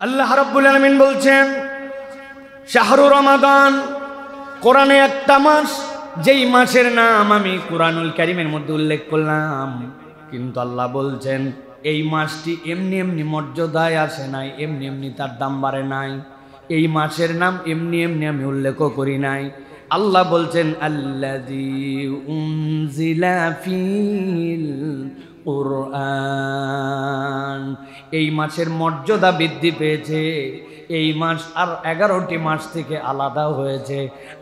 আল্লাহ রাব্বুল আলামিন বলছেন শাহরু রমাদান, কোরআনে একটা মাস, যেই মাসের নাম আমি কুরআনুল কারীমের মধ্যে উল্লেখ করলাম, কিন্তু আল্লাহ বলছেন এই মাসটি এমনি এমনি মর্যাদায় আসে নাই, এমনি এমনি তার দাম বাড়ে নাই। এই মাসের নাম এমনি এমনি আমি উল্লেখ করি নাই। আল্লাহ বলছেন আল্লাযী উনজিলা ফিল কুরআন, এই মাসের মর্যাদা বৃদ্ধি পেয়েছে। এই মাস আর 11টি মাস থেকে আলাদা হয়েছে।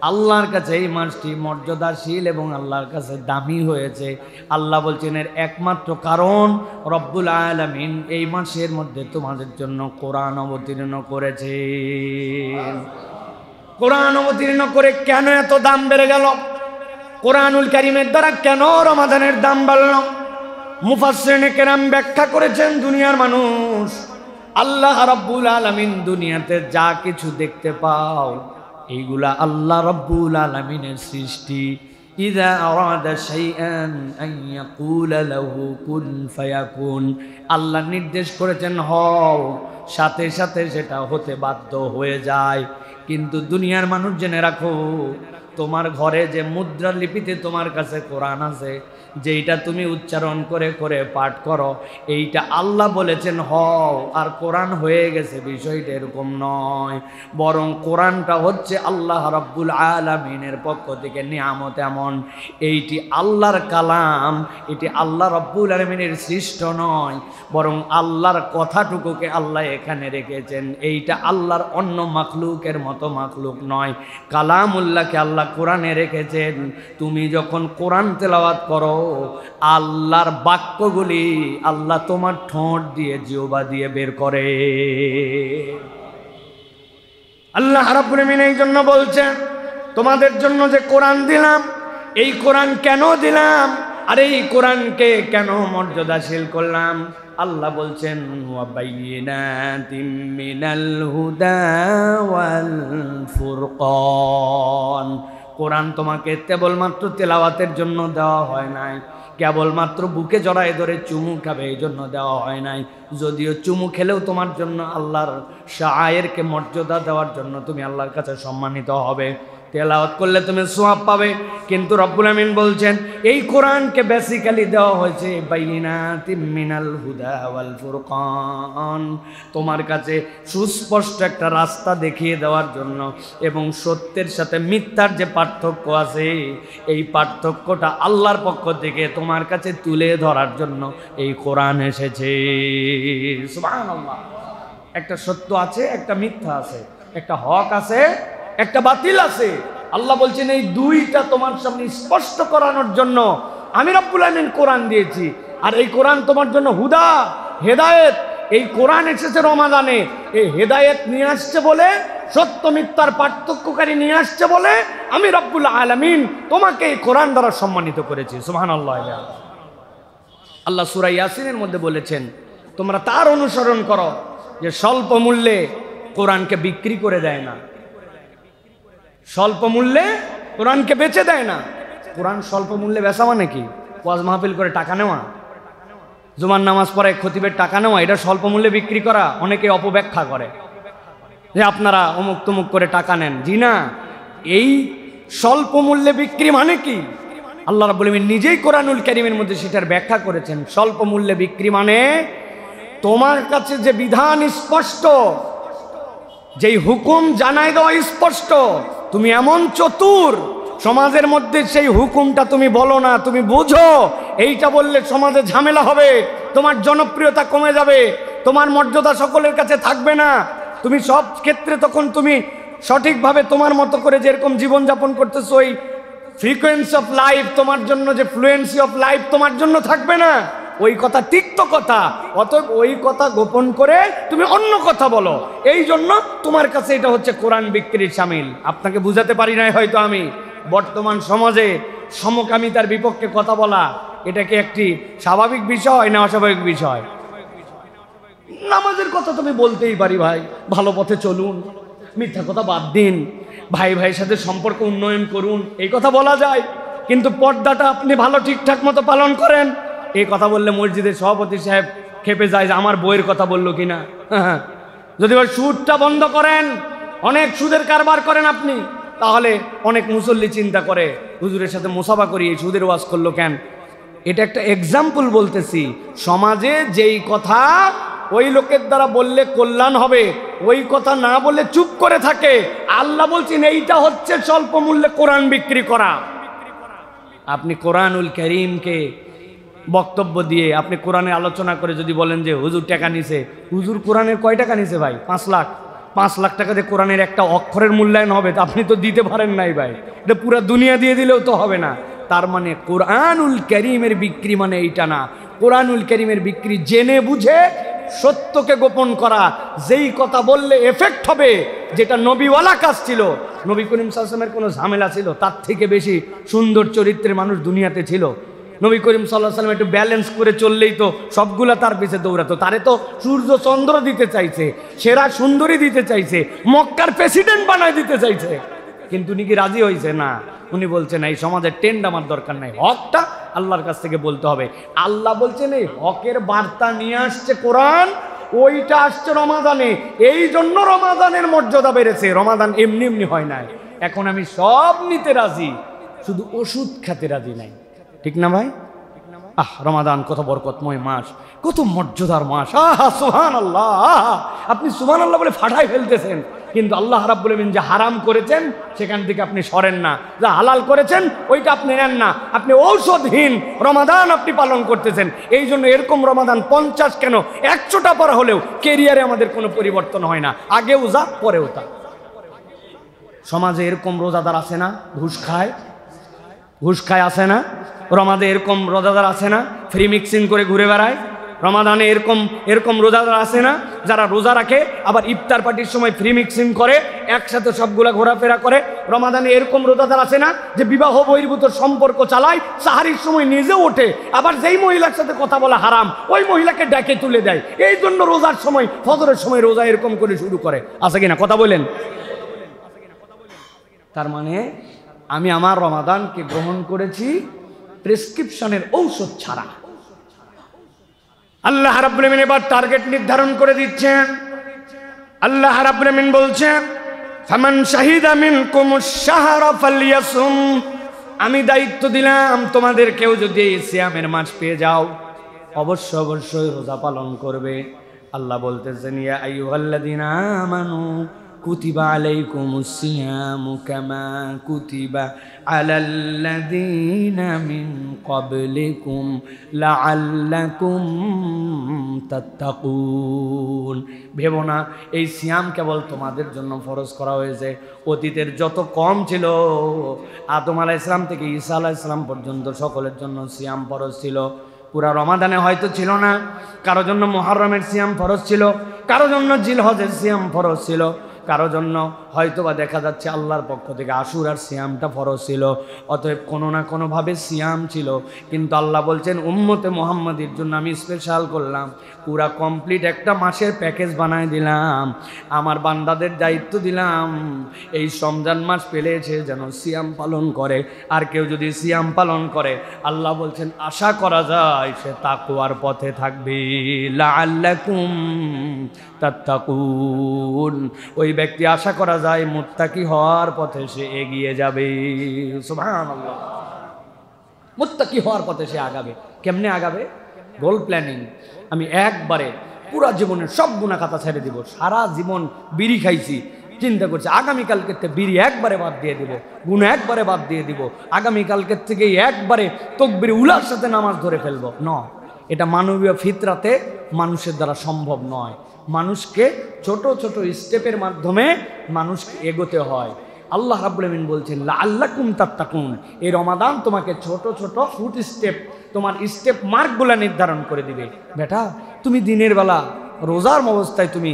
আল্লাহর কাছে এই মাসটি মর্যাদাশীল এবং আল্লাহর কাছে দামি হয়েছে। আল্লাহ বলছেন এর একমাত্র কারণ রব্বুল আলামিন এই মাসের মধ্যে তোমাদের জন্য কোরআন অবতীর্ণ করেছে। কোরআন অবতীর্ণ করে কেন এত দাম বেড়ে গেল? কোরআনুল কারীমের দ্বারা কেন রমাদানের দাম বাড়ল? মুফাসসিরিনে কেরাম ব্যাখ্যা করেছেন, দুনিয়ার মানুষ, আল্লাহ রাব্বুল আলামিন দুনিয়াতে যা কিছু দেখতে পাও এইগুলা আল্লাহ রাব্বুল আলামিনের সৃষ্টি। ইযা আরাদা শাইআন আন ইয়াকুলা লাহু কুন ফায়াকুন, আল্লাহ নির্দেশ করেছেন হও, সাথে সাথে সেটা হতে বাধ্য হয়ে যায়। কিন্তু দুনিয়ার মানুষ জেনে রাখো, তোমার ঘরে যে মুদ্রা লিপিতে তোমার কাছে কোরআন আছে, যেইটা তুমি উচ্চারণ করে করে পাঠ করো, এইটা আল্লাহ বলেছেন হও আর কোরআন হয়ে গেছে, বিষয়টা এরকম নয়। বরং কোরআনটা হচ্ছে আল্লাহ রাব্বুল আলামিনের পক্ষ থেকে নিয়ামত এমন, এইটি আল্লাহর কালাম, এটি আল্লাহ রাব্বুল আলামিনের সৃষ্ট নয়, বরং আল্লাহর কথাটুকুকে আল্লাহ এখানে রেখেছেন। এইটা আল্লাহর অন্য মাখলুকের মতো মাখলুক নয়, কালামুল্লাহকে আল্লাহ কোরআনে রেখেছেন। তুমি যখন কোরআন তেলাওয়াত করো, আল্লাহর বাক্যগুলি আল্লাহ তোমার ঠোঁট দিয়ে, জিহ্বা দিয়ে বের করে। আল্লাহ রাব্বুল আলামিন এই জন্য বলছেন তোমাদের জন্য যে কোরআন দিলাম, এই কোরআন কেন দিলাম আর এই কোরআনকে কেন মর্যাদাশীল করলাম? আল্লাহ বলছেন ওয়া বাইয়িনাতিম মিনাল হুদা ওয়াল ফুরকান, কোরআন তোমাকে কেবলমাত্র তেলাওয়াতের জন্য দেওয়া হয় নাই, কেবলমাত্র বুকে জড়ায় ধরে চুমু খাবে এই জন্য দেওয়া হয় নাই। যদিও চুমু খেলেও তোমার জন্য আল্লাহর শায়েরকে মর্যাদা দেওয়ার জন্য তুমি আল্লাহর কাছে সম্মানিত হবে, তেলাওয়াত করলে তুমি সওয়াব পাবে। কিন্তু রব্বুল আমিন বলছেন এই কোরআনকে বেসিক্যালি দেওয়া হয়েছে বাইয়িনাতিম মিনাল হুদা ওয়াল ফুরকান, তোমার কাছে সুস্পষ্ট একটা রাস্তা দেখিয়ে দেওয়ার জন্য, এবং সত্যের সাথে মিথ্যার যে পার্থক্য আছে এই পার্থক্যটা আল্লাহর পক্ষ থেকে তোমার কাছে তুলে ধরার জন্য এই কোরআন এসেছে। সুবহানাল্লাহ। একটা সত্য আছে, একটা মিথ্যা আছে, একটা হক আছে, একটা বাতিল আছে। আল্লাহ বলছেন এই দুইটা তোমার সামনে স্পষ্ট করানোর জন্য আমি রব্বুল আমিন কোরআন দিয়েছি। আর এই কোরআন তোমার জন্য হুদা, হেদায়েত। এই কোরআন এসেছে রমাদানে, এই হেদায়েত নিয়ে আসছে বলে, সত্য মিথ্যার পার্থক্যকারী নিয়ে আসছে বলে আমি রব্বুল আলামিন তোমাকে এই কোরআন দ্বারা সম্মানিত করেছি। সুবহানাল্লাহ। আল্লাহ সূরা ইয়াসিনের মধ্যে বলেছেন তোমরা তার অনুসরণ করো যে স্বল্প মূল্যে কোরআনকে বিক্রি করে দেয় না, স্বল্প মূল্যে কোরআনকে বেচে দেয় না। কোরআন স্বল্প মূল্যে বেচা মানে কি? ওয়াজ মাহফিল করে টাকা নেওয়া, জুমার নামাজ পড়ে খতিবের টাকা নেওয়া, এটা স্বল্প মূল্যে বিক্রি করা। অনেকে অপব্যাখ্যা করে যে আপনারা অমুক তমুক করে টাকা নেন। জি না, এই স্বল্প মূল্যে বিক্রি মানে কি? আল্লাহ রাব্বুল আমিন নিজেই কোরআনুল কারীমের মধ্যে সেটার ব্যাখ্যা করেছেন। স্বল্প মূল্যে বিক্রি মানে তোমার কাছে যে বিধান স্পষ্ট, যেই হুকুম জানাই দেওয়া স্পষ্ট, তুমি এমন চতুর, সমাজের মধ্যে সেই হুকুমটা তুমি বলো না, তুমি বুঝো এইটা বললে সমাজে ঝামেলা হবে, তোমার জনপ্রিয়তা কমে যাবে, তোমার মর্যাদা সকলের কাছে থাকবে না, তুমি সব ক্ষেত্রে তখন তুমি সঠিকভাবে তোমার মতো করে যেরকম জীবনযাপন করতেছো, ওই ফ্রিকোয়েন্সি অফ লাইফ তোমার জন্য, যে ফ্লুয়েন্সি অফ লাইফ তোমার জন্য থাকবে না। ওই কথা তিক্ত কথা, অতএব ওই কথা গোপন করে তুমি অন্য কথা বলো। এই জন্য তোমার কাছে এটা হচ্ছে কোরআন বিক্রির শামিল। আপনাকে বুঝাতে পারি নাই হয়তো আমি। বর্তমান সমাজে সমকামিতার বিপক্ষে কথা বলা, এটা কি একটি স্বাভাবিক বিষয় না অস্বাভাবিক বিষয়? নামাজের কথা তুমি বলতেই পারি, ভাই ভালো পথে চলুন, মিথ্যা কথা বাদ দিন, ভাই ভাইয়ের সাথে সম্পর্ক উন্নয়ন করুন, এই কথা বলা যায়। কিন্তু পর্দাটা আপনি ভালো ঠিকঠাক মতো পালন করেন, এই কথা বললে মসজিদের সভাপতি সাহেব খেপে যায় যে আমার বইয়ের কথা বললো কিনা। যদি ওই সুদটা বন্ধ করেন, অনেক সুদের কারবার করেন আপনি, তাহলে অনেক মুসল্লি চিন্তা করে হুজুরের সাথে মুসাফা করি, এই সুদের ওয়াজ করলো কেন? এটা একটা এক্সাম্পল বলতেছি। সমাজে যেই কথা ওই লোকের দ্বারা বললে কল্যাণ হবে, ওই কথা না বলে চুপ করে থাকে, আল্লাহ বলছেন এইটা হচ্ছে স্বল্প মূল্যে কোরআন বিক্রি করা। আপনি কোরআনুল কারীমকে বক্তব্য দিয়ে, আপনি কোরআনের আলোচনা করে যদি বলেন যে হুজুর টাকা নিছে, হুজুর কোরআনের কয় টাকা নিছে ভাই? 5 লাখ। 5 লাখ টাকা দিয়ে কোরআনের একটা অক্ষরের মূল্যায়ন হবে? তা আপনি তো দিতে পারেন নাই ভাই, এটা পুরো দুনিয়া দিয়ে দিলেও তো হবে না। তার মানে কোরআনুল কারীমের বিক্রি মানে এইটা না। কোরআনুল কারীমের বিক্রি জেনে বুঝে সত্যকে গোপন করা, যেই কথা বললে এফেক্ট হবে, যেটা নবীওয়ালা কাজ ছিল। নবী করিম সাল্লাল্লাহু আলাইহি ওয়াসাল্লামের কোনো ঝামেলা ছিল? তার থেকে বেশি সুন্দর চরিত্রের মানুষ দুনিয়াতে ছিল। নবী করিম সাল্লাল্লাহু আলাইহি ওয়াসাল্লাম একটু ব্যালেন্স করে চললেই তো সবগুলা তার পিছে দৌড়াতো। তারে তো সূর্য চন্দ্র দিতে চাইছে, সেরা সুন্দরী দিতে চাইছে, মক্কার প্রেসিডেন্ট বানায় দিতে চাইছে, কিন্তু উনি কি রাজি হয়েছে? না। উনি বলছেন এই সমাজের ট্রেন্ড আমার দরকার নাই, হকটা আল্লাহর কাছ থেকে বলতে হবে। আল্লাহ বলছেন এই হকের বার্তা নিয়ে আসছে কোরআন, ওইটা আসছে রমাদানে, এই জন্য রমাদানের মর্যাদা বেড়েছে। রমাদান এমনি এমনি হয় নাই। এখন আমি সব নিতে রাজি, শুধু ওষুধ খেতে রাজি নাই। ঠিক না ভাই? রমাদান কত বরকতময় মাস, কত মর্যাদার মাস। সুবহানাল্লাহ। আপনি সুবহানাল্লাহ বলে ফাটাই ফেলতেছেন, কিন্তু আল্লাহ রাব্বুল আমিন যে হারাম করেছেন সেখান থেকে আপনি সরেন না, যা হালাল করেছেন ওইটা আপনি নেন না। আপনি ঔষধহীন রমাদান আপনি পালন করতেছেন। এই জন্য এরকম রমাদান 50 কেন 100টা পর হলেও কেরিয়ারে আমাদের কোনো পরিবর্তন হয় না, আগেও যা পরেও তা। সমাজে এরকম রোজাদার আছে না ঘুষ খায় আছে না? রমাদানে এরকম রোজাদার আছে না ফ্রি মিক্সিং করে ঘুরে বেড়ায়? রমাদানে এরকম রোজাদার আছে না যারা রোজা রাখে আবার ইফতার পার্টির সময় ফ্রি মিক্সিং করে একসাথে সবগুলা ঘোরাফেরা করে? রমাদানে এরকম রোজাদার আছে না যে বিবাহ বহির্ভূত সম্পর্ক চালায়, সাহারির সময় নিজে ওঠে, আবার যেই মহিলার সাথে কথা বলা হারাম ওই মহিলাকে ডেকে তুলে দেয়? এই জন্য রোজার সময়, ফজরের সময় রোজা এরকম করে শুরু করে। আছে কিনা কথা বলেন? তার মানে আমি আমার রমাদানকে গ্রহণ করেছি প্রেসক্রিপশনের ঔষধ ছাড়া। আল্লাহ রাব্বুল আমিন এবার টার্গেট নির্ধারণ করে দিচ্ছেন। আল্লাহ রাব্বুল আমিন বলছেন ফামান শাহিদা মিনকুমুশ শাহরা ফালইয়াসুম, আমি দায়িত্ব দিলাম তোমাদের কেউ যদি সিয়ামের মাস পেয়ে যাও অবশ্যই রোজা পালন করবে। আল্লাহ বলতেছেন ইয়া আইয়ুহাল্লাযীনা আমানু কুতিবা আলাইকুমুস সিয়ামু কামা কুতিবা আলাল্লাযীনা মিন ক্বাবলিকুম লাআল্লাকুম তাত্তাকুন। ভেবো না এই সিয়াম কেবল তোমাদের জন্য ফরজ করা হয়েছে। অতীতের যত কম ছিল, আদম আলাইহিস সালাম থেকে ঈসা আলাইহিস সালাম পর্যন্ত সকলের জন্য সিয়াম ফরজ ছিল। পুরা রমাদানে হয়তো ছিল না, কারো জন্য মুহররমের সিয়াম ফরজ ছিল, কারো জন্য জিলহজের সিয়াম ফরজ ছিল, কারো জন্য হয়তোবা দেখা যাচ্ছে আল্লাহর পক্ষ থেকে আশুরার সিয়ামটা ফরজ ছিল। অতএব কোনো না কোনোভাবে সিয়াম ছিল, কিন্তু আল্লাহ বলছেন উম্মতে মুহাম্মাদির জন্য আমি স্পেশাল করলাম, পুরা কমপ্লিট একটা মাসের প্যাকেজ বানায় দিলাম। আমার বান্দাদের দায়িত্ব দিলাম এই রমজান মাস পেলেছে যেন সিয়াম পালন করে। আর কেউ যদি সিয়াম পালন করে আল্লাহ বলছেন আশা করা যায় সে তাকওয়ার পথে থাকবে। লাআল্লাকুম তাত্তাকুন, ওই ব্যক্তি আশা করা যায় মুত্তাকি হওয়ার পথে সে এগিয়ে যাবে। সুবহানাল্লাহ। মুত্তাকি হওয়ার পথে সে আগাবে। কেমনে আগাবে? গোল প্ল্যানিং। আমি একবারে পুরা জীবনের সব গুনাহ খাতা ছেড়ে দিব। সারা জীবন বিড়ি খাইছি, চিন্তা করছি আগামীকালকে বিড়ি একবারে বাদ দিয়ে দিব, গুনাহ একবারে বাদ দিয়ে দিব, আগামীকালকে থেকে একবারে তাকবীর উলার সাথে নামাজ ধরে ফেলবো। নয়, এটা মানবীয় ফিতরাতে মানুষের দ্বারা সম্ভব নয়। মানুষকে ছোট ছোট স্টেপের মাধ্যমে মানুষকে এগোতে হয়। আল্লাহ রাব্বুল আমিন বলছেন লাআল্লাকুম তাত্তাকুন, এই রমাদান তোমাকে ছোট ছোট ফুট স্টেপ, তোমার স্টেপ মার্কগুলো নির্ধারণ করে দিবে। বেটা তুমি দিনের বেলা রোজার অবস্থায় তুমি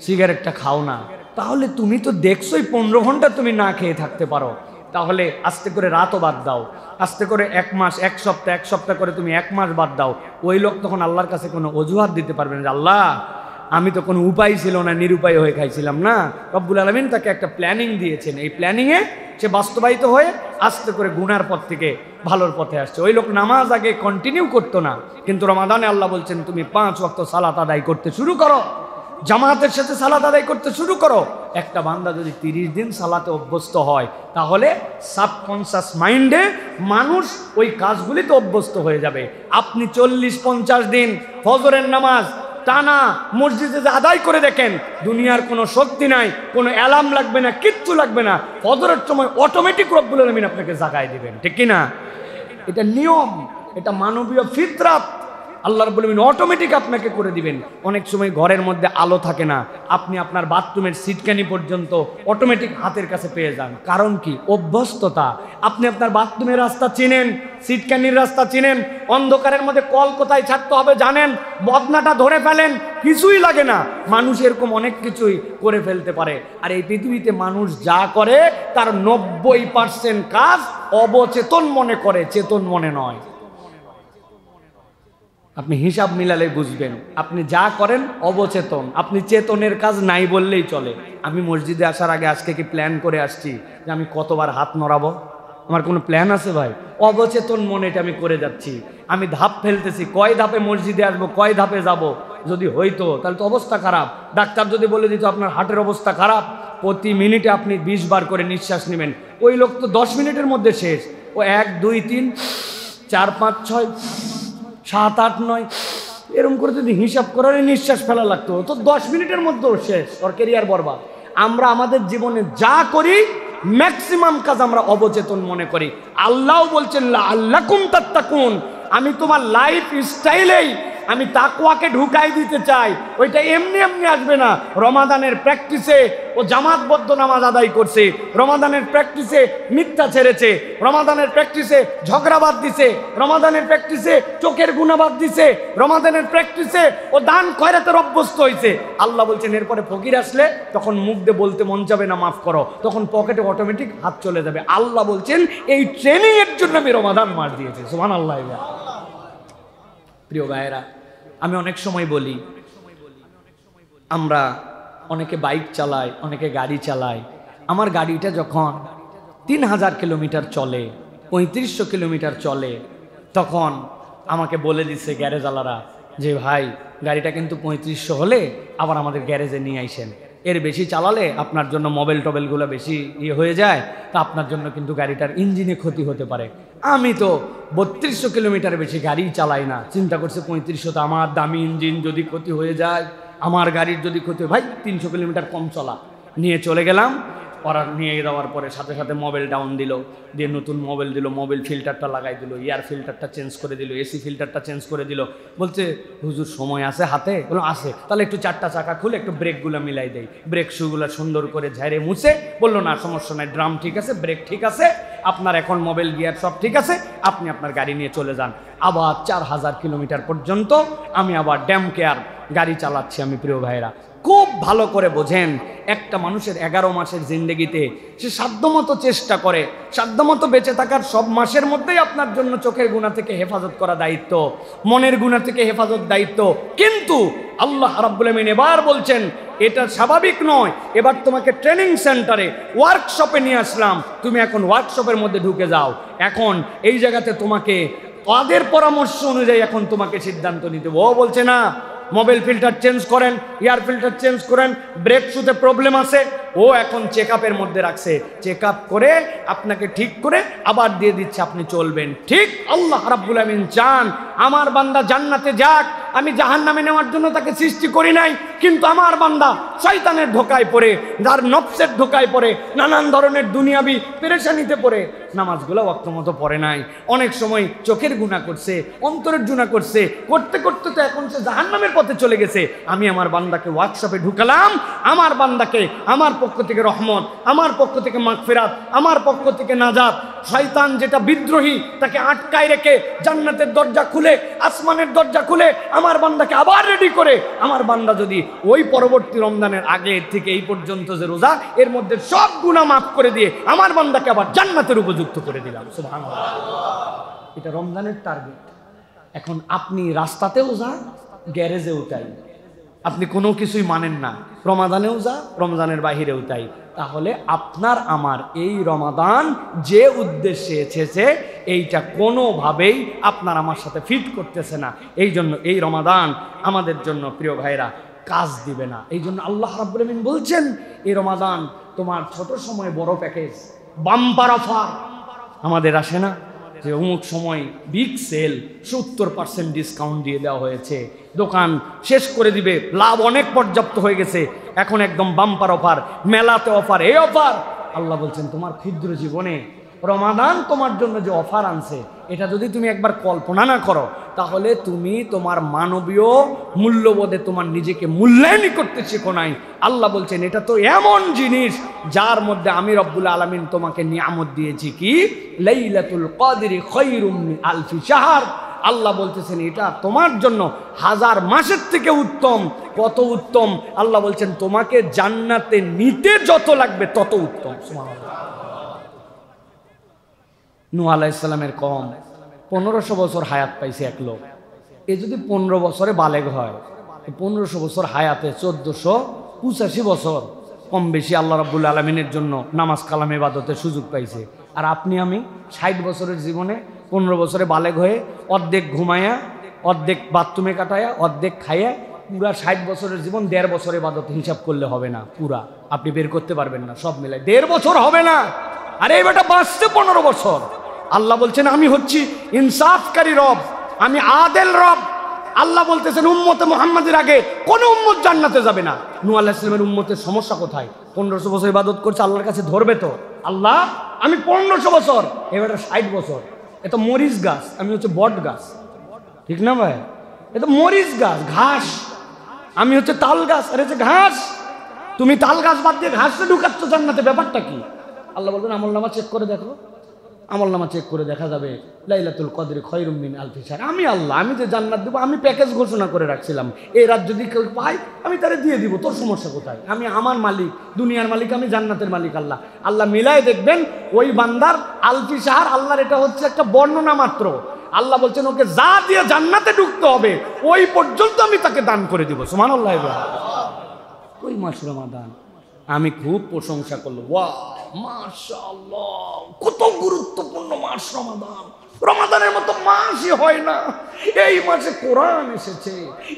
সিগারেটটা খাও না, তাহলে তুমি তো দেখছোই 15 ঘন্টা তুমি না খেয়ে থাকতে পারো। তাহলে আস্তে করে রাতও বাদ দাও, আস্তে করে 1 মাস 1 সপ্তাহ 1 সপ্তাহ করে তুমি 1 মাস বাদ দাও। ওই লোক তখন আল্লাহর কাছে কোনো অজুহাত দিতে পারবে না যে আল্লাহ আমি তো কোনো উপায় ছিল না, নিরুপায় হয়ে খাইছিলাম না। রব্বুল আলামিন তাকে একটা প্ল্যানিং দিয়েছেন, এই প্ল্যানিংয়ে সে বাস্তবায়িত হয়ে আস্তে করে গুনার পথ থেকে ভালোর পথে আসছে। ওই লোক নামাজ আগে কন্টিনিউ করতো না, কিন্তু রমাদানে আল্লাহ বলছেন তুমি 5 ওয়াক্ত সালাত আদায় করতে শুরু করো। জামাতের সাথে সালাত আদায় করতে শুরু করো। একটা বান্দা যদি 30 দিন সালাতে অভ্যস্ত হয়, তাহলে সাবকনশাস মাইন্ডে মানুষ ওই কাজগুলিতে অভ্যস্ত হয়ে যাবে। আপনি 40-50 দিন ফজরের নামাজ টানা মসজিদে আদায় করে দেখেন, দুনিয়ার কোনো শক্তি নাই, কোনো অ্যালার্ম লাগবে না, কিচ্ছু লাগবে না, ফজরের সময় অটোমেটিক রব্বুল আলামিন আপনাকে জাগায় দিবেন, ঠিক কিনা? এটা নিয়ম, এটা মানবীয় ফিতরাত। আল্লাহ রাব্বুল আলামিন অটোমেটিক আপনাকে করে দিবেন। অনেক সময় ঘরের মধ্যে আলো থাকে না, আপনি আপনার বাথরুমের সিটকানি পর্যন্ত অটোমেটিক হাতের কাছে পেয়ে যান। কারণ কি? অভ্যস্ততা। আপনি আপনার বাথরুমের রাস্তা চিনেন, সিটকানির রাস্তা চিনেন, অন্ধকারের মধ্যে কল কোথায় ছাড়তে হবে জানেন, বদনাটা ধরে ফেলেন, কিছুই লাগে না। মানুষ এরকম অনেক কিছুই করে ফেলতে পারে। আর এই পৃথিবীতে মানুষ যা করে তার 90% কাজ অবচেতন মনে করে, চেতন মনে নয়। আপনি হিসাব মিলালে বুঝবেন, আপনি যা করেন অবচেতন, আপনি চেতনের কাজ নাই বললেই চলে। আমি মসজিদে আসার আগে আজকে কি প্ল্যান করে আসছি যে আমি কতবার হাত নড়াবো? আমার কোনো প্ল্যান আছে ভাই? অবচেতন মনে এটা আমি করে যাচ্ছি। আমি ধাপ ফেলতেছি, কয় ধাপে মসজিদে আসবো, কয় ধাপে যাব। যদি হইতো তাহলে তো অবস্থা খারাপ। ডাক্তার যদি বলে দিত আপনার হার্টের অবস্থা খারাপ, প্রতি মিনিটে আপনি 20 বার করে নিঃশ্বাস নেবেন, ওই লোক তো 10 মিনিটের মধ্যে শেষ। ও 1 2 3 4 5 6 7 8 9 এরকম করে যদি হিসাব করার নিঃশ্বাস ফেলা লাগতো তো 10 মিনিটের মধ্যেও শেষ, ওর ক্যারিয়ার বরবাদ। আমরা আমাদের জীবনে যা করি ম্যাক্সিমাম কাজ আমরা অবচেতন মনে করি। আল্লাহ বলছেন লাআল্লাকুম তাত্তাকুন, আমি তোমার লাইফ স্টাইলেই আমি তাকওয়াকে ঢুকাই দিতে চাই। ওইটা এমনি এমনি আসবে না। রমাদানের প্র্যাকটিসে ও জামাতবদ্ধ নামাজ আদায় করছে, রমাদানের প্র্যাকটিসে মিথ্যা ছেড়েছে, রমাদানের প্র্যাকটিসে ঝগড়া বাদ দিছে, রমাদানের প্র্যাকটিসে চোখের গুনাহ বাদ দিছে, রমাদানের প্র্যাকটিসে ও দান খয়রাতের অভ্যস্ত হয়েছে। আল্লাহ বলছেন এরপরে ফকির আসলে তখন মুখ দিয়ে বলতে মন যাবে না মাফ করো, তখন পকেটে অটোমেটিক হাত চলে যাবে। আল্লাহ বলছেন এই ট্রেনিং এর জন্য আমি রমাদান মাস দিয়েছি। সুবহানাল্লাহ। প্রিয় ভাইয়েরা, আমি অনেক সময় বলি, আমরা অনেকে বাইক চালাই, অনেকে গাড়ি চালাই। আমার গাড়িটা যখন 3000 কিলোমিটার চলে, 3500 কিলোমিটার চলে, তখন আমাকে বলে দিচ্ছে গ্যারেজওয়ালারা যে ভাই গাড়িটা কিন্তু 3500 হলে আবার আমাদের গ্যারেজে নিয়ে আইসেন, এর বেশি চালালে আপনার জন্য মোবাইল টোবেলগুলো বেশি হয়ে যায়, তা আপনার জন্য কিন্তু গাড়িটার ইঞ্জিনে ক্ষতি হতে পারে। আমি তো 3200 কিলোমিটার বেশি গাড়ি চালাই না, চিন্তা করছে 3500 তো আমার দামি ইঞ্জিন যদি ক্ষতি হয়ে যায়, আমার গাড়ির যদি ক্ষতি হয়, ভাই 300 কিলোমিটার কম চলা। নিয়ে চলে গেলাম। ওরা নিয়ে যাওয়ার পরে সাথে সাথে মোবাইল ডাউন দিল, দিয়ে নতুন মোবাইল দিল, মোবাইল ফিল্টারটা লাগাই দিল, এয়ার ফিল্টারটা চেঞ্জ করে দিল, এসি ফিল্টারটা চেঞ্জ করে দিল। বলছে হুজুর সময় আছে হাতে? বললাম আছে। তাহলে একটু 4টা চাকা খুলে একটু ব্রেকগুলো মিলাই দেয়, ব্রেক শুগুলো সুন্দর করে ঝাড়ে মুছে। বললো না সমস্যা নাই, ড্রাম ঠিক আছে, ব্রেক ঠিক আছে, আপনার এখন মোবাইল গিয়ার সব ঠিক আছে, আপনি আপনার গাড়ি নিয়ে চলে যান। আবার 4000 কিলোমিটার পর্যন্ত আমি আবার ড্যাম কেয়ার গাড়ি চালাচ্ছি। আমি প্রিয় ভাইরা, খুব ভালো করে বোঝেন, একটা মানুষের 11 মাসের জিন্দেগিতে সে সাধ্যমতো চেষ্টা করে, সাধ্যমতো বেঁচে থাকার সব মাসের মধ্যেই আপনার জন্য চোখের গুনাহ থেকে হেফাজত করা দায়িত্ব, মনের গুনাহ থেকে হেফাজত দায়িত্ব। কিন্তু আল্লাহ রাব্বুল আমিন এবার বলছেন এটা স্বাভাবিক নয়, এবার তোমাকে ট্রেনিং সেন্টারে ওয়ার্কশপে নিয়ে আসলাম, তুমি এখন ওয়ার্কশপের মধ্যে ঢুকে যাও। এখন এই জায়গাতে তোমাকে তাদের পরামর্শ অনুযায়ী এখন তোমাকে সিদ্ধান্ত নিতে হবে। ও বলছে না মোবাইল ফিল্টার চেঞ্জ করেন, এয়ার ফিল্টার চেঞ্জ করেন, ব্রেক শুতে প্রবলেম আছে, ও এখন চেক আপের মধ্যে রাখছে, চেক আপ করে আপনাকে ঠিক করে আবার দিয়ে দিচ্ছে, আপনি চলবেন। ঠিক আল্লাহ রাব্বুল আমিন চান আমার বান্দা জান্নাতে যাক, আমি জাহান্নামে নেওয়ার জন্য তাকে সৃষ্টি করি নাই। কিন্তু আমার বান্দা শয়তানের ধোকায় পড়ে, যার নফসের ধোকায় পড়ে, নানান ধরনের দুনিয়াবি পেরেশানিতে পড়ে নামাজগুলো ওয়াক্ত মতো পড়ে নাই, অনেক সময় চোখের গুনাহ করছে, অন্তরের গুনাহ করছে, করতে করতে তো এখন সে জাহান্নামের পথে চলে গেছে। আমি আমার বান্দাকে ওয়ার্কশপে ঢুকালাম, আমার বান্দাকে আমার পক্ষ থেকে রহমত, আমার পক্ষ থেকে মাগফিরাত, আমার পক্ষ থেকে নাজাত। শয়তান যেটা বিদ্রোহী তাকে আটকায় রেখে জান্নাতের দরজা খুলে, আসমানের দরজা খুলে আমার বান্দাকে আবার রেডি করে, আমার বান্দা যদি ওই পরবর্তী রমজানের আগে থেকে এই পর্যন্ত যে রোজা, এর মধ্যে সব গুনাহ মাফ করে দিয়ে আমার বান্দাকে আবার জান্নাতের উপযুক্ত করে দিলাম। সুবহানাল্লাহ। এটা রমজানের টার্গেট। এখন আপনি রাস্তাতেও যান, গ্যারেজেও তাই, আপনি কোনো কিছুই মানেন না, রমাদানেও যা, রমজানের বাহিরেও তাই, তাহলে আপনার আমার এই রমাদান যে উদ্দেশ্যে এসেছে এইটা কোনোভাবেই আপনার আমার সাথে ফিট করতেছে না। এই জন্য এই রমাদান আমাদের জন্য প্রিয় ভাইরা কাজ দিবে না। এই জন্য আল্লাহ রাব্বুল আলামিন বলছেন এই রমাদান তোমার ছোট সময় বড় প্যাকেজ, বাম্পার অফার আমাদের আসে না যে অমুক সময় বিগ সেল 70% ডিসকাউন্ট দিয়ে দেওয়া হয়েছে, দোকান শেষ করে দিবে, লাভ অনেক পর্যাপ্ত হয়ে গেছে, এখন একদম বাম্পার অফার, মেলাতে অফার, এই অফার। আল্লাহ বলছেন তোমার ক্ষুদ্র জীবনে রমাদান তোমার জন্য যে অফার আনছে এটা যদি তুমি একবার কল্পনা না করো তাহলে তুমি তোমার মানবীয় মূল্যবোধে তোমার নিজেকে মূল্যায়নই করতে শেখো নাই। আল্লাহ বলছেন এটা তো এমন জিনিস যার মধ্যে আমি রব্বুল আলামিন তোমাকে নিয়ামত দিয়েছি কি লাইলাতুল কদরি খায়রুম মিন আলফি শাহর। আল্লাহ বলতেছেন এটা তোমার জন্য 1000 মাসের থেকে উত্তম। কত উত্তম? আল্লাহ বলছেন তোমাকে জান্নাতে নিতে যত লাগবে তত উত্তম। সুবহানাল্লাহ। নূহ আলাইহিস সালামের কওম 1500 বছর হায়াত পাইছে এক লোক। এ যদি 15 বছরে বালেগ হয়, 1500 বছর হায়াতে 1485 বছর কম বেশি আল্লাহ রাব্বুল আলামিনের জন্য নামাজ কালাম ইবাদতের সুযোগ পাইছে। আর আপনি আমি 60 বছরের জীবনে 15 বছরে বালেগ হয়ে অর্ধেক ঘুমায়া, অর্ধেক বাথরুমে কাটায়া, অর্ধেক খাইয়া, পুরা 60 বছরের জীবন 1.5 বছর ইবাদত হিসাব করলে হবে না, পুরা আপনি বের করতে পারবেন না, সব মিলাই 1.5 বছর হবে না। আরে এই বেটা বাঁচতে 15 বছর। আল্লাহ বলছেন আমি হচ্ছি ইনসাফকারী রব, আমি আদেল রব। আল্লাহ বলতেছেন উম্মতে মুহাম্মাদের আগে কোন উম্মত জান্নাতে যাবে না। নূহ আলাইহিস সালামের উম্মতের সমস্যা কোথায়? 1500 বছর ইবাদত করছে, আল্লাহর কাছে ধরবে তো। আল্লাহ আমি 1500 বছর, এবার 60 বছর। এ তো মরিচ গাছ, আমি হচ্ছে বট গাছ, ঠিক না ভাই? এ তো মরিচ গাছ, ঘাস। আমি হচ্ছে তাল গাছ, আর হচ্ছে ঘাস। তুমি তাল গাছ বাদ দিয়ে ঘাসে ঢুকাচ্ছ জান্নাতে, ব্যাপারটা কি? আল্লাহ বলবেন আমলনামা চেক করে দেখো। আমলনামা চেক করে দেখা যাবে লাইলাতুল কদরি খায়রুম মিন আলফি শাহর। আমি আল্লাহ, আমি যে জান্নাত দেবো আমি প্যাকেজ ঘোষণা করে রাখছিলাম, এই রাত যদি কেউ পাই আমি তারে দিয়ে দিব, তোর সমস্যা কোথায়? আমি আমার মালিক, দুনিয়ার মালিক, আমি জান্নাতের মালিক আল্লাহ। আল্লাহ মিলাই দেখবেন ওই বান্দার আলফি শাহর, আল্লাহর এটা হচ্ছে একটা বর্ণনা মাত্র। আল্লাহ বলছেন ওকে যা দিয়ে জান্নাতে ঢুকতে হবে ওই পর্যন্ত আমি তাকে দান করে দিব। সুবহানাল্লাহ। ওই মাস রমাদান আমি খুব প্রশংসা করলো, ওয়াও মাশাআল্লাহ, কত গুরুত্বপূর্ণ মাস রমাদান। রমাদানের মতো মাসই হয় না। এই মাসে কোরআন এসেছে,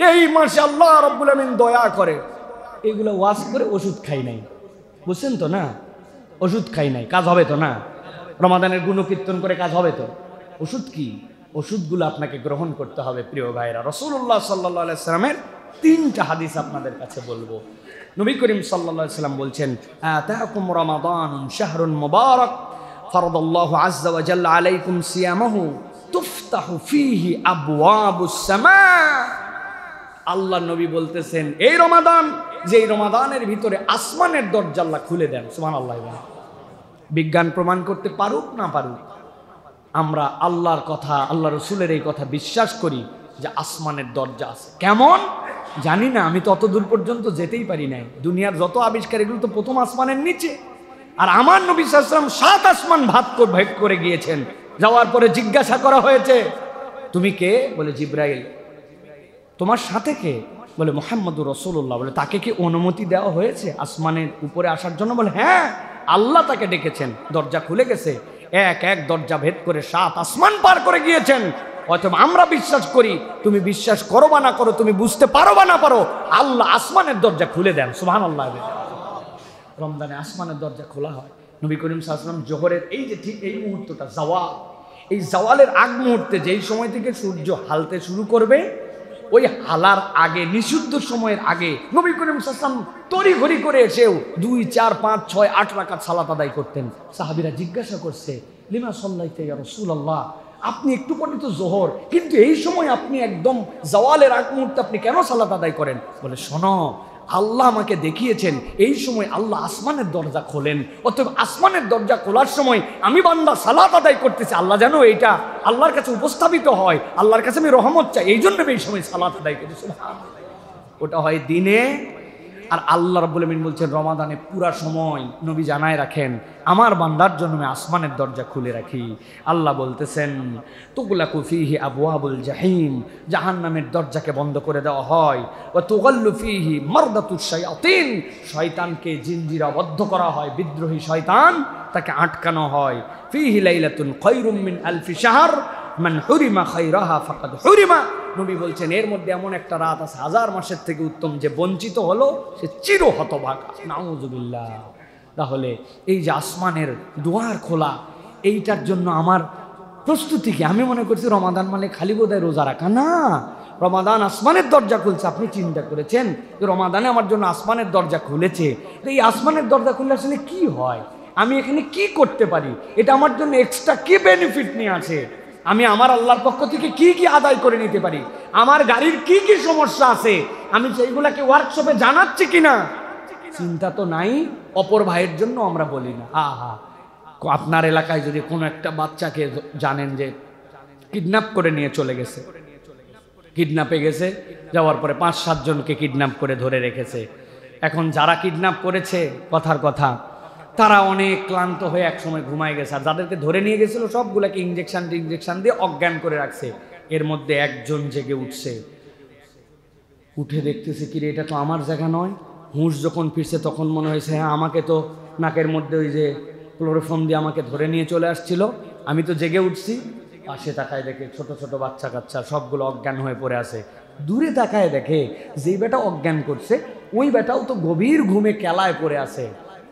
এই মাসে আল্লাহ রাব্বুল আমিন দয়া করে। এগুলো ওয়াজ করে ওষুধ খাই নাই, বুঝছেন তো না? ওষুধ খাই নাই, কাজ হবে তো না? রমাদানের গুণকীর্তন করে কাজ হবে তো? ওষুধ কি? ওষুধগুলো আপনাকে গ্রহণ করতে হবে প্রিয় ভাইরা। রাসূলুল্লাহ সাল্লাল্লাহু আলাইহি ওয়াসাল্লামের 3টা হাদিস আপনাদের কাছে বলবো। নবী করিম সাল্লাল্লাহু আলাইহি ওয়াসাল্লাম বলছেন আতাকুম রমাদানুন শাহরুন মুবারাক ফারাদাল্লাহু আযজা ওয়া জাল্লা আলাইকুম সিয়ামাহু তুফতাহু ফীহি আবওয়াবুস সামা। আল্লাহ নবী বলতেছেন এই রমাদান, যে এই রমাদানের ভিতরে আসমানের দরজা আল্লাহ খুলে দেন। সুবহানাল্লাহ। বিজ্ঞান প্রমাণ করতে পারুক না পারুক, আমরা আল্লাহর কথা, আল্লাহ রসুলের এই কথা বিশ্বাস করি যে আসমানের দরজা আছে। কেমন জানি না, আমি তো অত দূর পর্যন্ত যেতেই পারি নাই। দুনিয়ার যত আবিষ্কার এগুলো তো প্রথম আসমানের নিচে। আর আমার নবী সাল্লাল্লাহু আলাইহি ওয়াসাল্লাম 7 আসমান ভেদ করে গিয়েছেন। যাওয়ার পরে জিজ্ঞাসা করা হয়েছে তুমি কে? বলে জিব্রাইল। তোমার সাথে কে? বলে মুহাম্মদুর রাসূলুল্লাহ। বলে তাকে কি অনুমতি দেওয়া হয়েছে আসমানের উপরে আসার জন্য? বলে হ্যাঁ, আল্লাহ তাকে ডেকেছেন, দরজা খুলে গেছে। এক এক দরজা ভেদ করে 7 আসমান পার করে গিয়েছেন। অতএব আমরা বিশ্বাস করি, তুমি বিশ্বাস করো বা না করো, তুমি বুঝতে পারো বা না পারো, আল্লাহ আসমানের দরজা খুলে দেন। সুবহানাল্লাহ। রমজানে আসমানের দরজা খোলা হয়। নবী করিম সাল্লাল্লাহু আলাইহি ওয়াসাল্লাম জোহরের এই যে ঠিক এই মুহূর্তটা জাওয়াল, এই জাওয়ালের আগ মুহূর্তে যেই সময় থেকে সূর্য হালতে শুরু করবে, ওই হালার আগে, নিষিদ্ধ সময়ের আগে নবী করিম সাল্লাল্লাহু আলাইহি ওয়াসাল্লাম তড়িঘড়ি করে এসেও 2, 4, 5, 6, 8 রাকাত সালাত আদায় করতেন। সাহাবীরা জিজ্ঞাসা করছে লিমা সাল্লাইতা ইয়া রাসূলুল্লাহ, আপনি একটু পরে তো জোহর, কিন্তু এই সময় আপনি একদম জাওয়ালের আগ মুহূর্তে আপনি কেন সালাত আদায় করেন? বলে শোনো, আল্লাহ আমাকে দেখিয়েছেন এই সময় আল্লাহ আসমানের দরজা খোলেন। অতএব আসমানের দরজা খোলার সময় আমি বান্দা সালাত আদায় করতেছি, আল্লাহ যেন এইটা আল্লাহর কাছে উপস্থাপিত হয়, আল্লাহর কাছে আমি রহমত চাই, এই জন্য এই সময় সালাত আদায় করি। ওটা হয় দিনে। আর আল্লাহ রাব্বুল আমিন বলছেন রমাদানে পুরা সময় নবী জানায় রাখেন আমার বান্দার জন্য আমি আসমানের দরজা খুলে রাখি। আল্লাহ বলতেছেন তুগলাকু ফীহি আবওয়াবুল জাহিম, জাহান্নামের দরজাকে বন্ধ করে দেওয়া হয়। ওয়া তুগাল্লু ফীহি মারদাতুশ শায়াতিন, শয়তানকে জিনজিরাবদ্ধ করা হয়, বিদ্রোহী শয়তান তাকে আটকানো হয়। ফীহি লাইলাতুন খায়রুম মিন আলফি শাহর, মান হুরিমা খায়রাহা ফাকাদ হুরিমা। নবী বলছেন এর মধ্যে এমন একটা রাত আছে 1000 মাসের থেকে উত্তম, যে বঞ্চিত হলো সে চির হতভাগা। নাউযুবিল্লাহ। তাহলে এই যে আসমানের দুয়ার খোলা, এইটার জন্য আমার প্রস্তুতি কি? আমি মনে করছি রমাদান মানে খালি বোধহয় রোজা রাখা, না। রমাদান আসমানের দরজা খুলছে। আপনি চিন্তা করেছেন যে রমাদানে আমার জন্য আসমানের দরজা খুলেছে, তো এই আসমানের দরজা খুললে আসলে কি হয়, আমি এখানে কি করতে পারি, এটা আমার জন্য এক্সট্রা কি বেনিফিট নিয়ে আছে, আমি আমার আল্লাহর পক্ষ থেকে কি কি আদায় করে নিতে পারি, আমার গাড়ির কি কি সমস্যা আছে, আমি সেইগুলাকে ওয়ার্কশপে জানাচ্ছি কিনা, চিন্তা তো নাই। অপর ভাইয়ের জন্য আমরা বলি না। আহা, আপনার এলাকায় যদি কোনো একটা বাচ্চাকে জানেন যে কিডন্যাপ করে নিয়ে চলে গেছে, কিডন্যাপে গেছে, যাওয়ার পরে 5-7 জনকে কিডন্যাপ করে ধরে রেখেছে। এখন যারা কিডন্যাপ করেছে, কথার কথা, তারা অনেক ক্লান্ত হয়ে একসময় ঘুমায় গেছে, আর যাদেরকে ধরে নিয়ে গেছিল সবগুলাকে ইঞ্জেকশন দিয়ে অজ্ঞান করে রাখছে। এর মধ্যে একজন জেগে উঠছে, উঠে দেখতেছে কিরে এটা তো আমার জায়গা নয়। হুঁশ যখন ফিরছে তখন মনে হয়েছে হ্যাঁ, আমাকে তো নাকের মধ্যে ওই যে ক্লোরোফর্ম দিয়ে আমাকে ধরে নিয়ে চলে আসছিল, আমি তো জেগে উঠছি। পাশে তাকায় দেখে ছোট ছোট বাচ্চা কাচ্চা সবগুলো অজ্ঞান হয়ে পড়ে আছে। দূরে তাকায় দেখে যেই বেটা অজ্ঞান করছে ওই বেটাও তো গভীর ঘুমে কেলায় পড়ে আছে।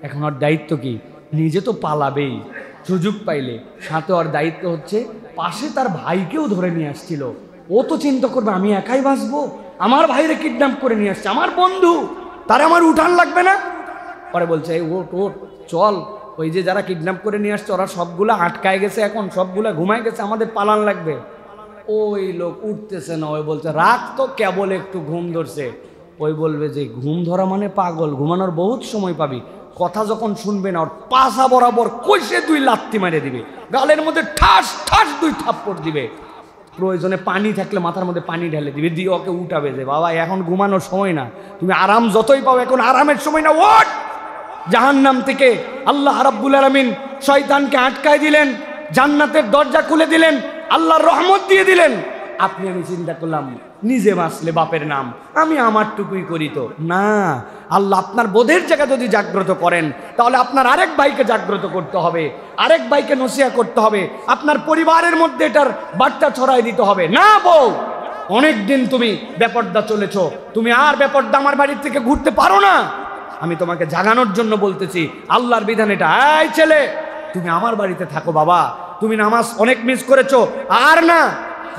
এখন ওর দায়িত্ব কি? নিজে তো পালাবেই সুযোগ পাইলে, সাথে ওর দায়িত্ব হচ্ছে পাশে তার ভাইকেও ধরে নিয়ে আসছিল। ও তো চিন্তা করবে আমি একাই বাঁচবো, আমার ভাইরে কিডন্যাপ করে নিয়ে আসছে আমার বন্ধু, তারে আমার উঠান লাগবে না। পরে বলছে এই ওট ওট চল, ওই যে যারা কিডন্যাপ করে নিয়ে আসছে ওরা সবগুলা আটকায় গেছে, এখন সবগুলা ঘুমায় গেছে, আমাদের পালান লাগবে। ওই লোক উঠতেছে না, ওই বলছে রাগ তো কেবল একটু ঘুম ধরছে। ওই বলবে যে ঘুম ধরা মানে পাগল, ঘুমানোর বহুত সময় পাবি। কথা যখন শুনবে না ওর পাশা বরাবর কষে 2 লাত্তি মারে দিবে, গালের মধ্যে ঠাস ঠাস 2 থাপ্পড় দিবে, প্রয়োজনে পানি থাকলে মাথার মধ্যে পানি ঢেলে দিবে, দিয়ে ওকে উঠাবে যে বাবা এখন ঘুমানোর সময় না, তুমি আরাম যতই পাও এখন আরামের সময় না, ওঠ। জাহান্নাম থেকে আল্লাহ রাব্বুল আলামিন শয়তানকে আটকায় দিলেন, জান্নাতের দরজা খুলে দিলেন, আল্লাহর রহমত দিয়ে দিলেন। আপনি আমি চিন্তা করলাম নিজে বাঁচলে বাপের নাম, আমি আমারটুকুই করি, তো না। আল্লাহ আপনার বোধের জায়গা যদি জাগ্রত করেন তাহলে আপনার আরেক ভাইকে জাগ্রত করতে হবে, আরেক ভাইকে নসিহত করতে হবে, আপনার পরিবারের মধ্যে এটার বার্তা ছড়াই দিতে হবে। না বউ, অনেকদিন তুমি বেপর্দা চলেছো, তুমি আর বেপর্দা আমার বাড়ির থেকে ঘুরতে পারো না। আমি তোমাকে জাগানোর জন্য বলতেছি, আল্লাহর বিধান এটা। এই ছেলে, তুমি আমার বাড়িতে থাকো বাবা, তুমি নামাজ অনেক মিস করেছো, আর না।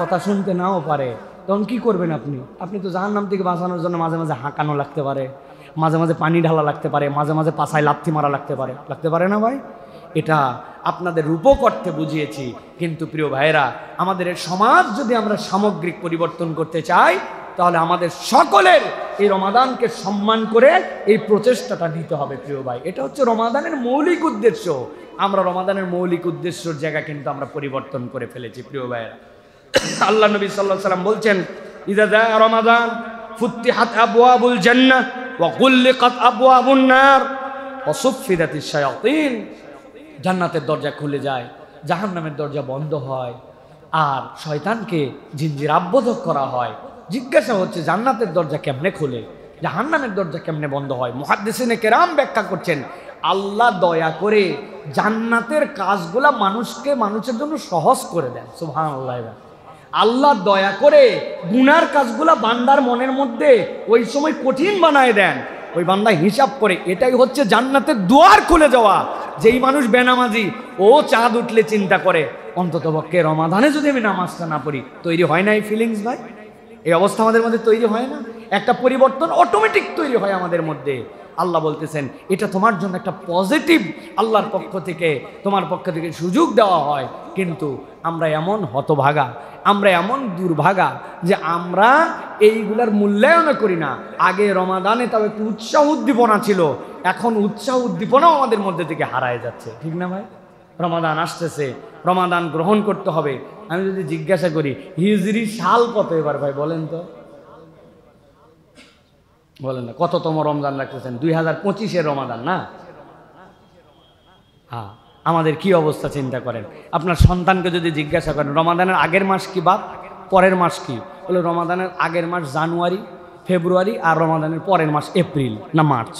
কথা শুনতে নাও পারে, তখন কি করবেন আপনি? আপনি তো জাহান্নাম থেকে বাঁচানোর জন্য মাঝে মাঝে হাঁকানো লাগতে পারে, মাঝে মাঝে পানি ঢালা লাগতে পারে, মাঝে মাঝে পাছায় লাথি মারা লাগতে পারে না ভাই? এটা আপনাদের রূপক অর্থে বুঝিয়েছি। কিন্তু প্রিয় ভাইয়েরা, আমাদের সমাজ যদি আমরা সামগ্রিক পরিবর্তন করতে চাই তাহলে আমাদের সকলের এই রমাদানকে সম্মান করে এই প্রচেষ্টাটা নিতে হবে প্রিয় ভাই। এটা হচ্ছে রমাদানের মৌলিক উদ্দেশ্য। আমরা রমাদানের মৌলিক উদ্দেশ্যের জায়গা কিন্তু আমরা পরিবর্তন করে ফেলেছি প্রিয় ভাইয়েরা। আল্লাহ নবী সাল্লাল্লাহু আলাইহি ওয়াসাল্লাম বলছেন, ইযা জা রমাদান ফুতিহাত আবওয়াবুল জান্নাহ ওয়া গুল্লিকাত আবওয়াবুন নার ওয়া সুফিদাতিশ শায়াতিন। জান্নাতের দরজা খুলে যায়, জাহান্নামের দরজা বন্ধ হয়, আর শয়তানকে জিনজির আবদ্ধ করা হয়। জিজ্ঞাসা হচ্ছে জান্নাতের দরজা কেমনে খুলে, জাহান্নামের দরজা কেমনে বন্ধ হয়? মুহাদ্দিসিনে কেরাম ব্যাখ্যা করছেন, আল্লাহ দয়া করে জান্নাতের কাজগুলা মানুষের জন্য সহজ করে দেন। সুবহানাল্লাহ। আল্লাহ দয়া করে গুনার কাজগুলা বান্দার মনের মধ্যে ওই সময় কঠিন বানায় দেন। ওই বান্দা হিসাব করে এটাই হচ্ছে জান্নাতের দুয়ার খুলে যাওয়া। যেই মানুষ বেনামাজি, ও চাঁদ উঠলে চিন্তা করে অন্ততপক্ষে রমাদানে যদি আমি নামাজটা না পড়ি। তৈরি হয় না এই ফিলিংস ভাই? এই অবস্থা আমাদের মধ্যে তৈরি হয় না? একটা পরিবর্তন অটোমেটিক তৈরি হয় আমাদের মধ্যে। আল্লাহ বলতেছেন এটা তোমার জন্য একটা পজিটিভ, আল্লাহর পক্ষ থেকে তোমার পক্ষ থেকে সুযোগ দেওয়া হয়। কিন্তু আমরা এমন হতভাগা, আমরা এমন দুর্ভাগা যে আমরা এইগুলার মূল্যায়ন করি না। আগে রমাদানে তাও একটু উৎসাহ উদ্দীপনা ছিল, এখন উৎসাহ উদ্দীপনাও আমাদের মধ্যে থেকে হারায় যাচ্ছে, ঠিক না ভাই? রমাদান আসতেছে, রমাদান গ্রহণ করতে হবে। আমি যদি জিজ্ঞাসা করি হিজরি সাল কত এবার ভাই বলেন তো, বলেন না কততম রমজান রাখতেছেন? 2025-এর রমাদান না? হ্যাঁ, আমাদের কি অবস্থা চিন্তা করেন। আপনার সন্তানকে যদি জিজ্ঞাসা করেন রমাদানের আগের মাস কি বাপ, পরের মাস কি, বলে রমাদানের আগের মাস জানুয়ারি, ফেব্রুয়ারি, আর রমাদানের পরের মাস এপ্রিল না মার্চ।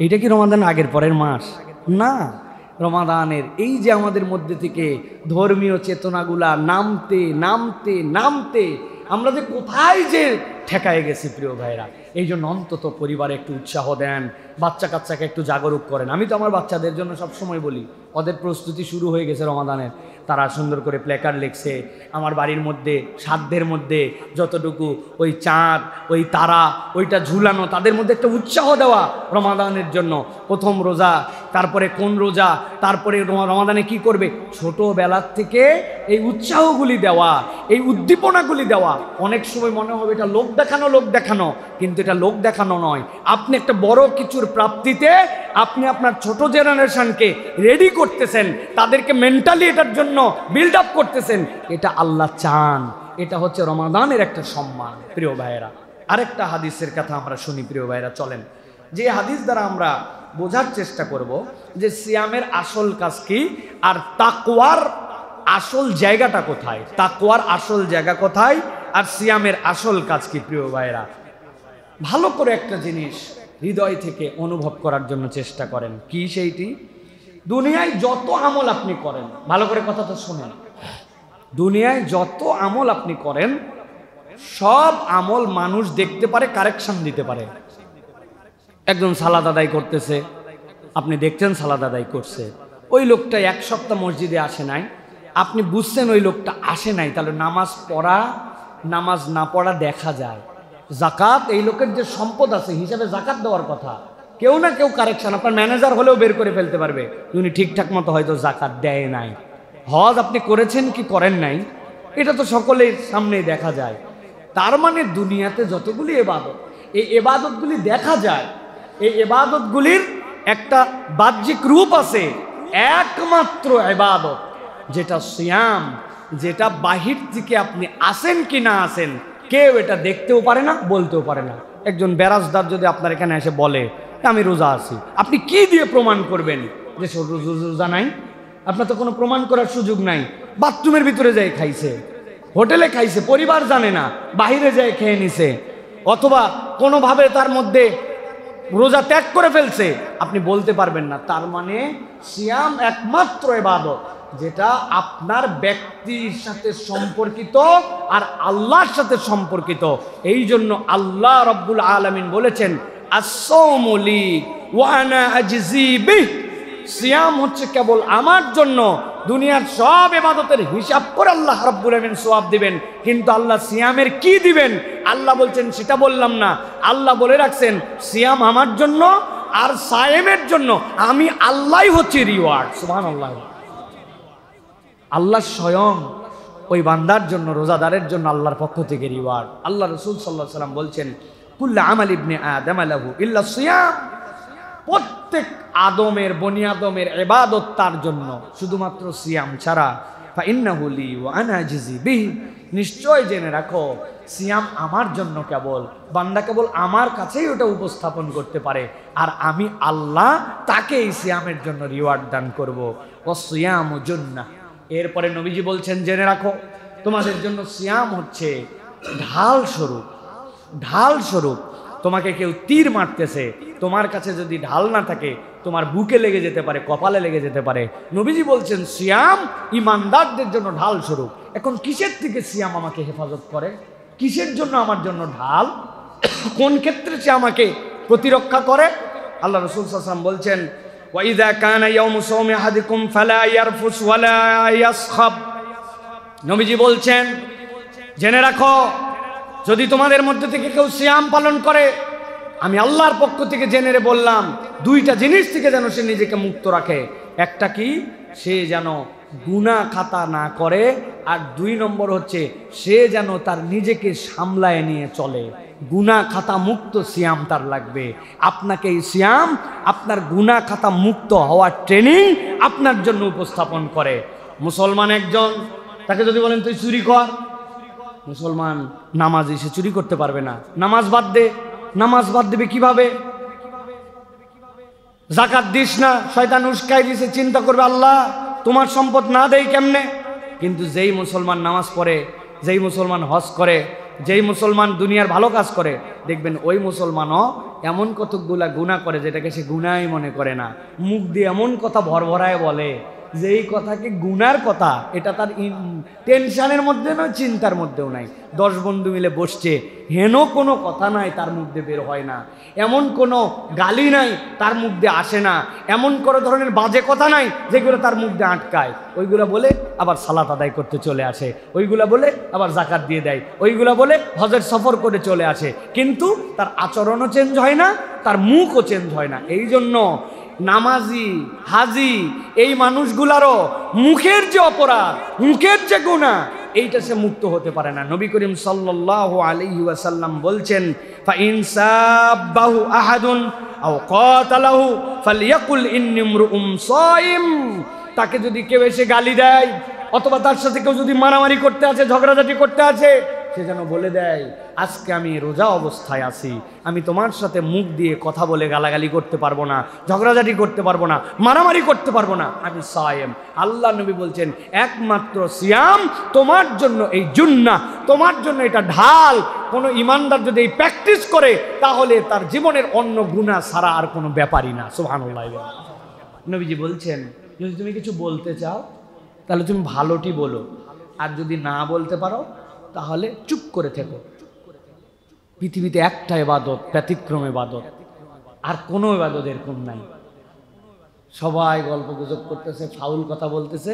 এইটা কি রমাদানের আগের পরের মাস? না, রমাদানের এই যে আমাদের মধ্যে থেকে ধর্মীয় চেতনাগুলা নামতে নামতে নামতে আমরা যে কোথায় যে ঠেকায় গেছি প্রিয় ভাইরা। এই জন্য অন্তত পরিবারে একটু উৎসাহ দেন, বাচ্চা কাচ্চাকে একটু জাগরুক করেন। আমি তো আমার বাচ্চাদের জন্য সব সময় বলি, ওদের প্রস্তুতি শুরু হয়ে গেছে রমাদানের, তারা সুন্দর করে প্ল্যাকার্ড লিখছে। আমার বাড়ির মধ্যে সাধ্যের মধ্যে যতটুকু ওই চাঁদ ওই তারা ওইটা ঝুলানো, তাদের মধ্যে একটা উৎসাহ দেওয়া রমাদানের জন্য। প্রথম রোজা, তারপরে কোন রোজা, তারপরে রমাদানে কি করবে, ছোটোবেলার থেকে এই উৎসাহগুলি দেওয়া, এই উদ্দীপনাগুলি দেওয়া। অনেক সময় মনে হবে এটা লোক দেখানো, লোক দেখানো, কিন্তু এটা লোক দেখানো নয়। আপনি একটা বড় কিছুর প্রাপ্তিতে আপনি আপনার ছোট জেনারেশনকে রেডি করতেছেন, তাদেরকে মেন্টালি এটার জন্য বিল্ড আপ করতেছেন। এটা আল্লাহ চান, এটা হচ্ছে রমাদানের একটা সম্মান প্রিয় ভাইয়েরা। আরেকটা হাদিসের কথা আমরা শুনি প্রিয় ভাইয়েরা, চলেন যে হাদিস দ্বারা আমরা বোঝার চেষ্টা করব যে সিয়ামের আসল কাজ কি আর তাকওয়ার আসল জায়গাটা কোথায়, তাকওয়ার আসল জায়গা কোথায় আর সিয়ামের আসল কাজ কি প্রিয় ভাইয়েরা। ভালো করে একটা জিনিস হৃদয় থেকে অনুভব করার জন্য চেষ্টা করেন। কি সেইটি? দুনিয়ায় যত আমল আপনি করেন, ভালো করে কথাটা শোনেন, দুনিয়ায় যত আমল আপনি করেন সব আমল মানুষ দেখতে পারে, কারেকশন দিতে পারে। একজন সালাদ আদায় করতেছে, আপনি দেখছেন সালাদ আদায় করছে, ওই লোকটা এক সপ্তাহ মসজিদে আসে নাই, আপনি বুঝছেন ওই লোকটা আসে নাই, তাহলে নামাজ পড়া নামাজ না পড়া দেখা যায়। জাকাত, এই লোকের যে সম্পদ আছে হিসাবে জাকাত দেওয়ার কথা, কেউ না কেউ কারেকশন, আপনার ম্যানেজার হলেও বের করে ফেলতে পারবে উনি ঠিকঠাক মতো হয়তো জাকাত দেয় নাই। হজ আপনি করেছেন কি করেন নাই এটা তো সকলের সামনেই দেখা যায়। তার মানে দুনিয়াতে যতগুলি এবাদত, এই এবাদতগুলি দেখা যায়, এই এবাদতগুলির একটা বাহ্যিক রূপ আছে, একমাত্র এবাদত যেটা সিয়াম, যেটা বাহির থেকে আপনি আসেন কি না আসেন কেউ এটা দেখতেও পারে না, বলতেও পারে না। একজন বেরাজদার যদি আপনার এখানে এসে বলে আমি রোজা আছি, আপনি কি দিয়ে প্রমাণ করবেন যে রোজা নাই? আপনার তো কোনো প্রমাণ করার সুযোগ নাই। বাথরুমের ভিতরে যাই খাইছে, হোটেলে খাইছে, পরিবার জানে না, বাহিরে যায় খেয়ে নিছে, অথবা কোনোভাবে তার মধ্যে রোজা ত্যাগ করে ফেলছে, আপনি বলতে পারবেন না। তার মানে সিয়াম একমাত্র ইবাদত যেটা আপনার ব্যক্তির সাথে সম্পর্কিত আর আল্লাহর সাথে সম্পর্কিত। এই জন্য আল্লাহ রাব্বুল আলামিন বলেছেন as-sawmu li wa ana ajzi bih, সিয়াম হচ্ছে কেবল আমার জন্য। দুনিয়ার সব ইবাদতের হিসাব করে আল্লাহ রাব্বুল আলামিন সওয়াব দিবেন, কিন্তু আল্লাহ সিয়ামের কি দিবেন আল্লাহ বলছেন সেটা বললাম না। আল্লাহ বলে রাখছেন সিয়াম আমার জন্য আর সায়েমের জন্য আমি আল্লাহই হচ্ছে রিওয়ার্ড। সুবহানাল্লাহ। আল্লাহ স্বয়ং ওই বান্দার জন্য, রোজাদারের জন্য আল্লাহর পক্ষ থেকে রিওয়ার্ড। আল্লাহ রাসূল সাল্লাল্লাহু আলাইহি ওয়াসাল্লাম বলছেন কুল্লু আমাল ইবনে আদম লাহু ইল্লা সিয়াম, প্রত্যেক আদমের, বনি আদমের ইবাদত তার জন্য, শুধুমাত্র সিয়াম ছাড়া। ফা ইন্নাহু লি ওয়া আনা আজজি বিহি, নিশ্চয় জেনে রাখো সিয়াম আমার জন্য, কেবল বান্দা কেবল আমার কাছেই ওটা উপস্থাপন করতে পারে আর আমি আল্লাহ তাকে এই সিয়ামের জন্য রিওয়ার্ড দান করব। ওয়াসিয়ামু জান্নাহ। এরপরে নবীজি বলছেন জেনে রাখো তোমাদের জন্য সিয়াম হচ্ছে ঢাল স্বরূপ। ঢাল স্বরূপ তোমাকে কেউ তীর মারতেছে, তোমার কাছে যদি ঢাল না থাকে তোমার বুকে লেগে যেতে পারে, কপালে লেগে যেতে পারে। নবীজি বলছেন সিয়াম ইমানদারদের জন্য ঢাল স্বরূপ। এখন কিসের থেকে সিয়াম আমাকে হেফাজত করে? কিসের জন্য আমার জন্য ঢাল? কোন ক্ষেত্রে সে আমাকে প্রতিরক্ষা করে? আল্লাহ রাসূল সাল্লাল্লাহু আলাইহি ওয়াসাল্লাম বলছেন ওয়াইদা কানা ইয়াউমু সাওমি আহাদিকুম ফালা ইয়ারফুস ওয়ালা ইয়াসখাব। নবীজি বলছেন জেনে রাখো যদি তোমাদের মধ্যে থেকে কেউ সিয়াম পালন করে, আমি আল্লাহর পক্ষ থেকে জেনে বললাম দুইটা জিনিস থেকে যেন সে নিজেকে মুক্ত রাখে। একটা কি, সে যেন গুনাহ খাতা না করে, আর দুই নম্বর হচ্ছে সে যেন তার নিজেকে সামলায় নিয়ে চলে। গুনাহ খাতা মুক্ত সিয়াম তার লাগবে। আপনাকে এই সিয়াম আপনার গুনাহ খাতা মুক্ত হওয়ার ট্রেনিং আপনার জন্য উপস্থাপন করে। মুসলমান একজন, তাকে যদি বলেন তুই চুরি কর, মুসলমান নামাজি, সে চুরি করতে পারবে না। নামাজ বাদ দে, নামাজ বাদ দেবে কিভাবে? যাকাত দিস না, শয়তান উস্কাই দিছে, চিন্তা করবে আল্লাহ তোমার সম্পদ না দেই কেমনে। কিন্তু যেই মুসলমান নামাজ পড়ে, যেই মুসলমান হজ করে, যেই মুসলমান দুনিয়ার ভালো কাজ করে দেখবেন ওই মুসলমানও এমন কতগুলা গুনাহ করে যেটাকে সে গুনাহই মনে করে না, মুখ দিয়ে এমন কথা ভরভরায় বলে যে এই কথাকে গুনার কথা, এটা তার টেনশনের মধ্যে নয়, চিন্তার মধ্যেও নাই। 10 বন্ধু মিলে বসছে, হেন কোনো কথা নাই তার মধ্যে বের হয় না, এমন কোনো গালি নাই তার মধ্যে আসে না, এমন কোনো ধরনের বাজে কথা নাই যেগুলো তার মধ্যে আটকায়। ওইগুলো বলে আবার সালাত আদায় করতে চলে আসে, ওইগুলা বলে আবার জাকাত দিয়ে দেয়, ওইগুলা বলে হজের সফর করে চলে আসে, কিন্তু তার আচরণও চেঞ্জ হয় না, তার মুখও চেঞ্জ হয় না। এই জন্য নামাজি হাজি এই মানুষগুলারও মুখের যে অপরাধ, মুখের যে গুনাহ, এইটা সে মুক্ত হতে পারে না। নবী করিম সাল্লাল্লাহু আলাইহি ওয়াসাল্লাম বলছেন, ফা ইন সাব্বাহু আহাদুন আও কাতালাহু ফালইয়াকুল ইন্নী ইমরুউম সাইম। তাকে যদি কেউ এসে গালি দেয় অথবা তার সাথে কেউ যদি মারামারি করতে আছে, ঝগড়াঝাটি করতে আছে, সে যেন বলে দেয় আজকে আমি রোজা অবস্থায় আছি, আমি তোমার সাথে মুখ দিয়ে কথা বলে গালাগালি করতে পারবো না, ঝগড়াঝাটি করতে পারবো না, মারামারি করতে পারবো না, আমি সায়েম। আল্লাহ নবী বলছেন একমাত্র সিয়াম তোমার জন্য এই জুন্নাহ, তোমার জন্য এটা ঢাল। কোনো ইমানদার যদি এই প্র্যাকটিস করে তাহলে তার জীবনের অন্য গুনাহ ছাড়া আর কোনো ব্যাপারই না। সুবহানাল্লাহ। নবীজি বলছেন যদি তুমি কিছু বলতে চাও তাহলে তুমি ভালোটি বলো, আর যদি না বলতে পারো তাহলে চুপ করে থেকো। পৃথিবীতে একটা ইবাদত, ব্যতিক্রম ইবাদত, আর কোনো ইবাদত এরকম নাই। সবাই গল্প গুজব করতেছে, ফাউল কথা বলতেছে,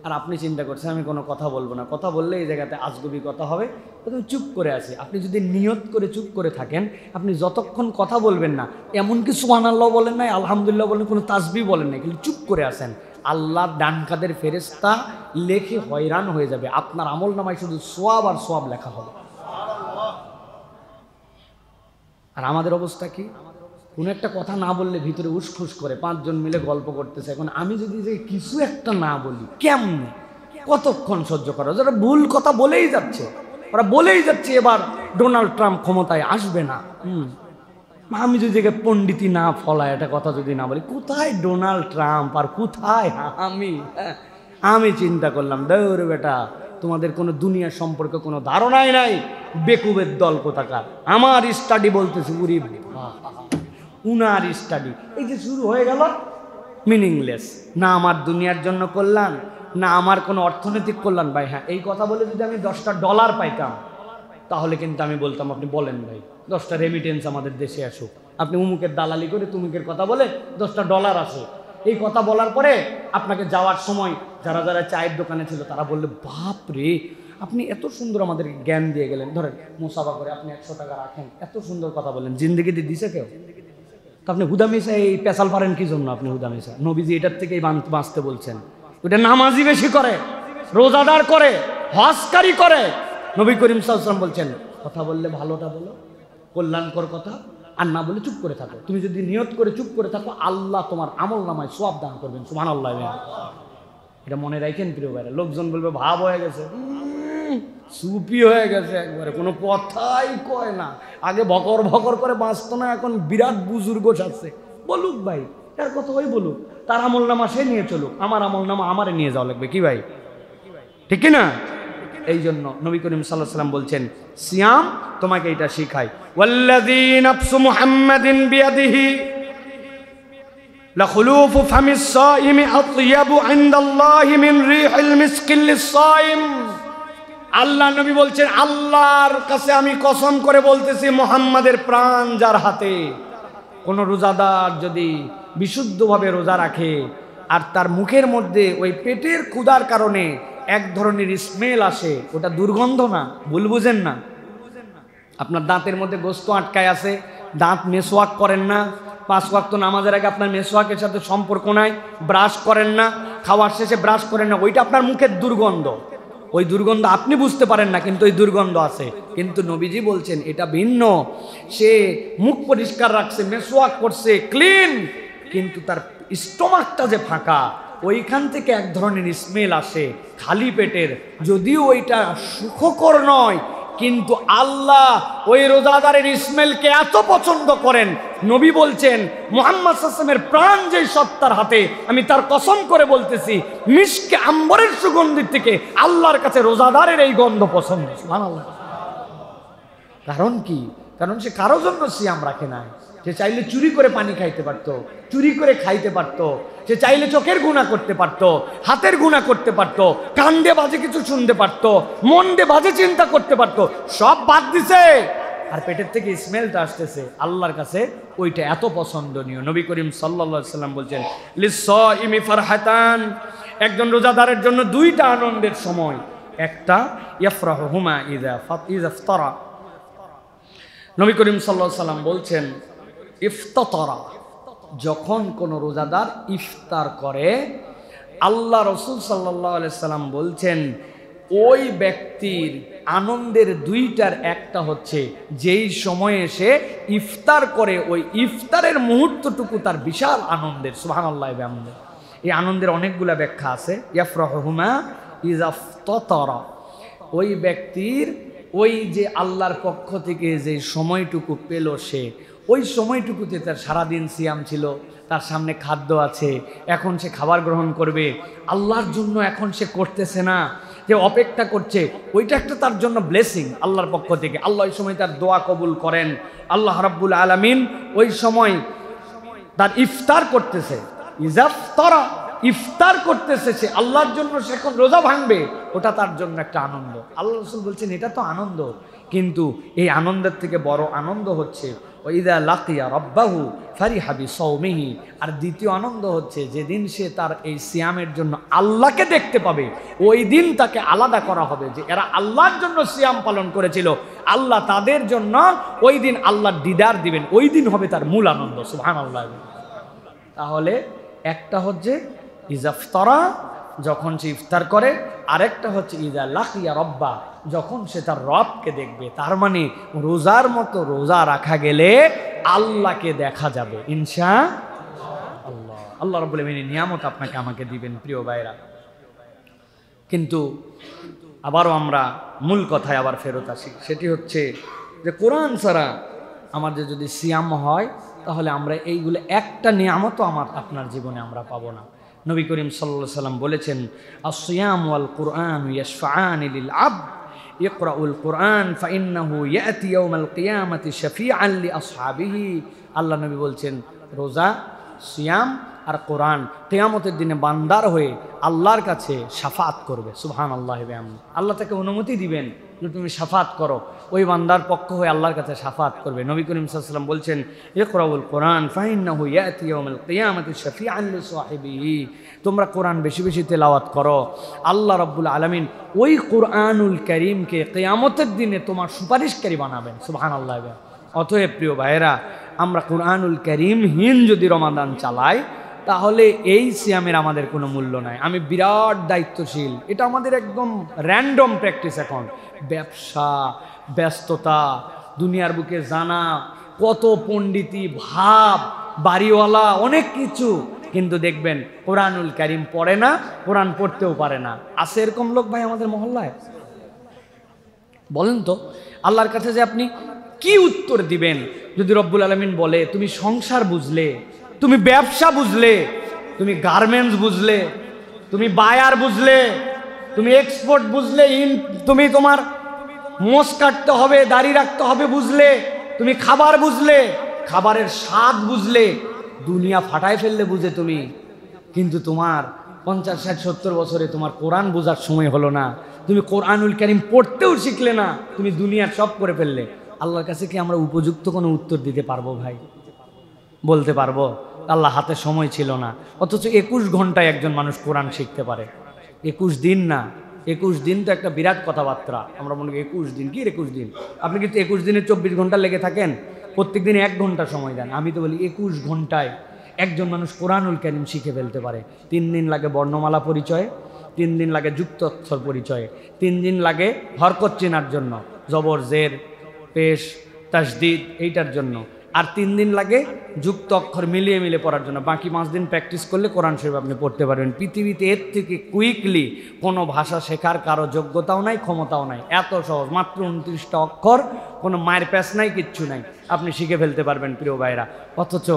আর আপনি চিন্তা করছেন আমি কোনো কথা বলবো না, কথা বললে এই জায়গাতে আজগুবি কথা হবে, তুমি চুপ করে আছে। আপনি যদি নিয়ত করে চুপ করে থাকেন, আপনি যতক্ষণ কথা বলবেন না, এমনকি সুবহানাল্লাহ বলেন নাই, আলহামদুলিল্লাহ বলেন, কোনো তাসবিহ বলেন নাই, কিন্তু চুপ করে আছেন, আল্লাহ ডান কাদের ফেরেশতা লেখে হয়রান হয়ে যাবে, আপনার আমল নামায় শুধু সোয়াব আর সোয়াব লেখা হবে। আর আমাদের অবস্থা কি? কোনো একটা কথা না বললে ভিতরে উসখুস করে, 5 জন মিলে গল্প করতেছে, এখন আমি যদি যে কিছু একটা না বলি কেমনে, কতক্ষণ সহ্য করা? যারা ভুল কথা বলেই যাচ্ছে, ওরা বলেই যাচ্ছে এবার ডোনাল্ড ট্রাম্প ক্ষমতায় আসবে না, আমি যদি পণ্ডিতি না ফলায় একটা কথা যদি না বলি, কোথায় ডোনাল্ড ট্রাম্প আর কোথায় আমি চিন্তা করলাম দৌড় বেটা, তোমাদের কোনো দুনিয়া সম্পর্কে কোনো ধারণাই নাই, বেকুবের দল কোথাকার। আমার স্টাডি বলতেছে উরি উনার স্টাডি, এই যে শুরু হয়ে গেল মিনিংলেস, না আমার দুনিয়ার জন্য কল্যাণ, না আমার কোনো অর্থনৈতিক কল্যাণ। ভাই হ্যাঁ, এই কথা বলে যদি আমি $10 পাইতাম তাহলে কিন্তু আমি বলতাম আপনি বলেন ভাই 10টা রেমিটেন্স আমাদের দেশে আসুক, আপনি উমুকের দালালি করে তুমুকের কথা বলে $10 আসে। এই কথা বলার পরে আপনাকে যাওয়ার সময় যারা যারা চায়ের দোকানে ছিল তারা বললে বাপ রে, আপনি এত সুন্দর আমাদেরকে জ্ঞান দিয়ে গেলেন, ধরেন মুসাফা করে আপনি 100 টাকা রাখেন, এত সুন্দর কথা বলেন, জিন্দগিতে দিছে কেউ? তো আপনি হুদামিশা এই পেশাল পারেন কি জন্য? আপনি হুদামিশা, নবীজি এটার থেকেই বাঁচতে বলছেন। ওটা নামাজি বেশি করে, রোজাদার করে, হজকারী করে। নবী করিম সাল্লাল্লাহু আলাইহি ওয়াসাল্লাম বলছেন কথা বললে ভালোটা বলো, কল্যাণকর কথা, আর না বলে চুপ করে থাকো। তুমি যদি নিয়ত করে চুপ করে থাকো, আল্লাহ তোমার আমল নামায় সওয়াব দান করবেন। সুবহানাল্লাহ। এটা মনে রাখেন প্রিয় ভাইরা। লোকজন বলবে ভাব হয়ে গেছে, সুপি হয়ে গেছে, একবারে কোনো কথাই কয় না, আগে ভকর ভকর করে বাঁচতো না, এখন বিরাট বুজুর্গ আছে। বলুক ভাই, তার কথা ওই বলুক, তার আমল নামা সে নিয়ে চলুক, আমার আমল নামা আমারে নিয়ে যাওয়া লাগবে কি ভাই, ঠিক না? এই জন্য নবী করিম সাল্লাল্লাহু আলাইহি ওয়াসাল্লাম বলছেন সিয়াম তোমাকে এটা শিখায়। ওয়াল্লাযী নাফসু মুহাম্মাদিন বিয়াদিহি লাখুলুফু ফামিস সাইমি আতয়াবু ইনদাল্লাহি মিন রিহিল মিসকিল লিস-সাইম। আল্লাহ নবী বলছেন আল্লাহর কাছে আমি কসম করে বলতেছি, মুহাম্মাদের প্রাণ যার হাতে, কোন রোজাদার যদি বিশুদ্ধভাবে রোজা রাখে আর তার মুখের মধ্যে ওই পেটের ক্ষুধার কারণে এক ধরনের স্মেল আসে, ওটা দুর্গন্ধ না, ভুল বুঝেন না। আপনার দাঁতের মধ্যে গোস্ত আটকায় আছে, দাঁত মেসওয়াক করেন না, 5 ওয়াক্ত নামাজের আগে আপনার মেসওয়াকের সাথে সম্পর্ক নাই, ব্রাশ করেন না, খাওয়ার শেষে ব্রাশ করেন না, ওইটা আপনার মুখের দুর্গন্ধ। ওই দুর্গন্ধ আপনি বুঝতে পারেন না, কিন্তু ওই দুর্গন্ধ আছে। কিন্তু নবীজি বলছেন এটা ভিন্ন, সে মুখ পরিষ্কার রাখছে, মেসওয়াক করছে, ক্লিন, কিন্তু তার স্টোমাকটা যে ফাঁকা, ওইখান থেকে এক ধরনের স্মেল আসে খালি পেটের, যদিও ওইটা সুখকর নয়, কিন্তু আল্লাহ ওই রোজাদারের স্মেলকে এত পছন্দ করেন, নবী বলছেন মুহাম্মদ সাল্লাল্লাহু আলাইহি ওয়াসাল্লামের প্রাণ যেই সত্তার হাতে, আমি তার কসম করে বলতেছি মিশকে আম্বরের সুগন্ধির থেকে আল্লাহর কাছে রোজাদারের এই গন্ধ পছন্দ। সুবহানাল্লাহ। কারণ কি? কারণ সে কারো জন্য সিয়াম রাখে না। সে চাইলে চুরি করে পানি খাইতে পারত, চুরি করে খাইতে পারত, সে চাইলে চোখের গুনাহ করতে পারত, হাতের গুনাহ করতে পারত, কান দিয়ে বাজে কিছু শুনতে পারত, মন দিয়ে বাজে চিন্তা করতে পারত, সব বাদ দিছে। আর পেটের থেকে স্মেলটা আসতেছে, আল্লাহর কাছে ওইটা এত পছন্দনীয়। নবী করিম সাল্লাল্লাহু আলাইহি সাল্লাম বলছেন, লিস-সাইমি ফারহাতান, একজন রোজাদারের জন্য দুইটা আনন্দের সময়। একটা ইয়াফরাহুমা ইযা ইফতারা, নবী করিম সাল্লাল্লাহু আলাইহি সাল্লাম বলছেন ইফতারা, যখন কোনো রোজাদার ইফতার করে, আল্লাহ রাসূল সাল্লাল্লাহু আলাইহি সাল্লাম বলছেন ওই ব্যক্তির আনন্দের দুইটার একটা হচ্ছে যেই সময়ে সে ইফতার করে ওই ইফতারের মুহূর্তটুকু তার বিশাল আনন্দের। সুবহানাল্লাহ। এই আনন্দের অনেকগুলা ব্যাখ্যা আছে। ইয়াফরাহুমা ইযা ইফতারা, ওই ব্যক্তির ওই যে আল্লাহর পক্ষ থেকে যে সময়টুকু পেল, সে ওই সময়টুকুতে তার সারাদিন সিয়াম ছিল, তার সামনে খাদ্য আছে, এখন সে খাবার গ্রহণ করবে, আল্লাহর জন্য এখন সে করতেছে না, যে অপেক্ষা করছে, ওইটা একটা তার জন্য ব্লেসিং আল্লাহর পক্ষ থেকে। আল্লাহ ওই সময় তার দোয়া কবুল করেন। আল্লাহ রাব্বুল আলামিন ওই সময় তার ইফতার করতেছে, ইজাফতারা, ইফতার করতেছে সে আল্লাহর জন্য, সে এখন রোজা ভাঙবে, ওটা তার জন্য একটা আনন্দ। আল্লাহ রাসূল বলছেন এটা তো আনন্দ, কিন্তু এই আনন্দের থেকে বড় আনন্দ হচ্ছে ওয়াইদা লাকিয়া রাব্বাহু ফারিহা বিসাওমিহি, আর দ্বিতীয় আনন্দ হচ্ছে যেদিন সে তার এই সিয়ামের জন্য আল্লাহকে দেখতে পাবে, ওই দিন তাকে আলাদা করা হবে যে এরা আল্লাহর জন্য সিয়াম পালন করেছিল, আল্লাহ তাদের জন্য ওই দিন আল্লাহর দিদার দিবেন, ওই দিন হবে তার মূল আনন্দ। সুবহানাল্লাহ। তাহলে একটা হচ্ছে ইজাফতারা, যখন সে ইফতার করে, আরেকটা হচ্ছে ইদা লাকিয়া রব্বা, যখন সে তার রবকে দেখবে। তার মানে রোজার মতো রোজা রাখা গেলে আল্লাহকে দেখা যাবে ইনশাআল্লাহ। আল্লাহ রাব্বুল আলামিন নিয়ামত আপনাকে আমাকে দিবেন প্রিয় ভাইরা। কিন্তু আবারও আমরা মূল কথায় আবার ফেরত আসি, সেটি হচ্ছে যে কোরআন ছাড়া আমাদের যদি সিয়াম হয়, তাহলে আমরা এইগুলো একটা নিয়ামতও আপনার জীবনে আমরা পাবো না। নবী করিম সাল্লাল্লাহু আলাইহি সাল্লাম বলেছেন, আস-সিয়াম ওয়াল কুরআন ইয়াশফাআনি লিল আবদ ইকরাউল কুরআন ফাইন্নাহু ইয়াতি ইয়াউমাল কিয়ামাতি শাফিআন লি আসহাবিহি। আল্লাহ নবী বলছেন রোজা, সিয়াম আর কোরআন কিয়ামতের দিনে বান্দার হয়ে আল্লাহর কাছে শাফাত করবে। সুবহানাল্লাহ। আল্লাহ তাকে অনুমতি দিবেন যে তুমি শাফাত করো, ওই বান্দার পক্ষ হয়ে আল্লাহর কাছে শাফাত করবে। নবী করিম সাল্লাল্লাহু আলাইহি সাল্লাম বলছেন ইকরাউল কুরআন ফাইন্নাহু ইয়াতি ইয়াউমাল কিয়ামাতি শাফিআন লি সাহিবিহি, তোমরা কোরআন বেশি বেশি তেলাওয়াত করো, আল্লাহ রাব্বুল আলামিন ওই কোরআনুল কারীমকে কিয়ামতের দিনে তোমার সুপারিশকারী বানাবেন। সুবহানাল্লাহ। অতএব প্রিয় ভাইয়েরা, আমরা কোরআনুল কারীমহীন যদি রমাদান চালাই, তাহলে এই সিয়ামের আমাদের কোনো মূল্য নাই। আমি বিরাট দায়িত্বশীল, এটা আমাদের একদম র্যান্ডম প্র্যাকটিস। এখন ব্যবসা, ব্যস্ততা, দুনিয়ার বুকে জানা, কত পণ্ডিতি ভাব, বাড়িওয়ালা, অনেক কিছু, কিন্তু দেখবেন কোরআনুল কারীম পড়ে না, কোরআন পড়তেও পারে না। আছে এরকম লোক ভাই আমাদের মহল্লায়? বলেন তো, আল্লাহর কাছে যে আপনি কি উত্তর দিবেন যদি রব্বুল আলামিন বলে তুমি সংসার বুঝলে, তুমি ব্যবসা বুঝলে, তুমি গার্মেন্টস বুঝলে, তুমি বায়ার বুঝলে, তুমি এক্সপোর্ট বুঝলে, তুমি তোমার মোষ কাটতে হবে, দাড়ি রাখতে হবে বুঝলে, তুমি খাবার বুঝলে, খাবারের স্বাদ বুঝলে, দুনিয়া ফাটায় ফেললে বুঝে তুমি, কিন্তু তোমার 50, 60, 70 বছরে তোমার কোরআন বোঝার সময় হলো না, তুমি কোরআনুল কারীম পড়তেও শিখলে না, তুমি দুনিয়ার সব করে ফেললে। আল্লাহর কাছে কি আমরা উপযুক্ত কোনো উত্তর দিতে পারবো ভাই? বলতে পারবো? আল্লাহ হাতে সময় ছিল না, অথচ 21 ঘন্টায় একজন মানুষ কোরআন শিখতে পারে। 21 দিন না, 21 দিন তো একটা বিরাট কথাবার্তা। আমরা মনে করি 21 দিন, কি 21 দিন? আপনি কিন্তু 21 দিনে 24 ঘন্টা লেগে থাকেন, প্রত্যেক দিনে 1 ঘন্টা সময় দেন। আমি তো বলি 21 ঘন্টায় একজন মানুষ কোরআনুল কারীম শিখে ফেলতে পারে। 3 দিন লাগে বর্ণমালা পরিচয়, 3 দিন লাগে যুক্ত অক্ষর পরিচয়, 3 দিন লাগে হরকত চেনার জন্য, জবর, জের, পেশ, তাসদিদ, এইটার জন্য, আর 3 দিন লাগে যুক্ত অক্ষর মিলিয়ে মিলিয়ে পড়ার জন্য। বাকি 5 দিন প্র্যাকটিস করলে কোরআন শরীফ আপনি পড়তে পারবেন। পৃথিবীতে এর থেকে কুইকলি কোনো ভাষা শেখার কারো যোগ্যতাও নাই, ক্ষমতাও নাই। এত সহজ, মাত্র 29টা অক্ষর কোনো মায়ের প্যাস নাই, কিচ্ছু নাই, আপনি শিখে ফেলতে পারবেন প্রিয় ভাইরা। অথচ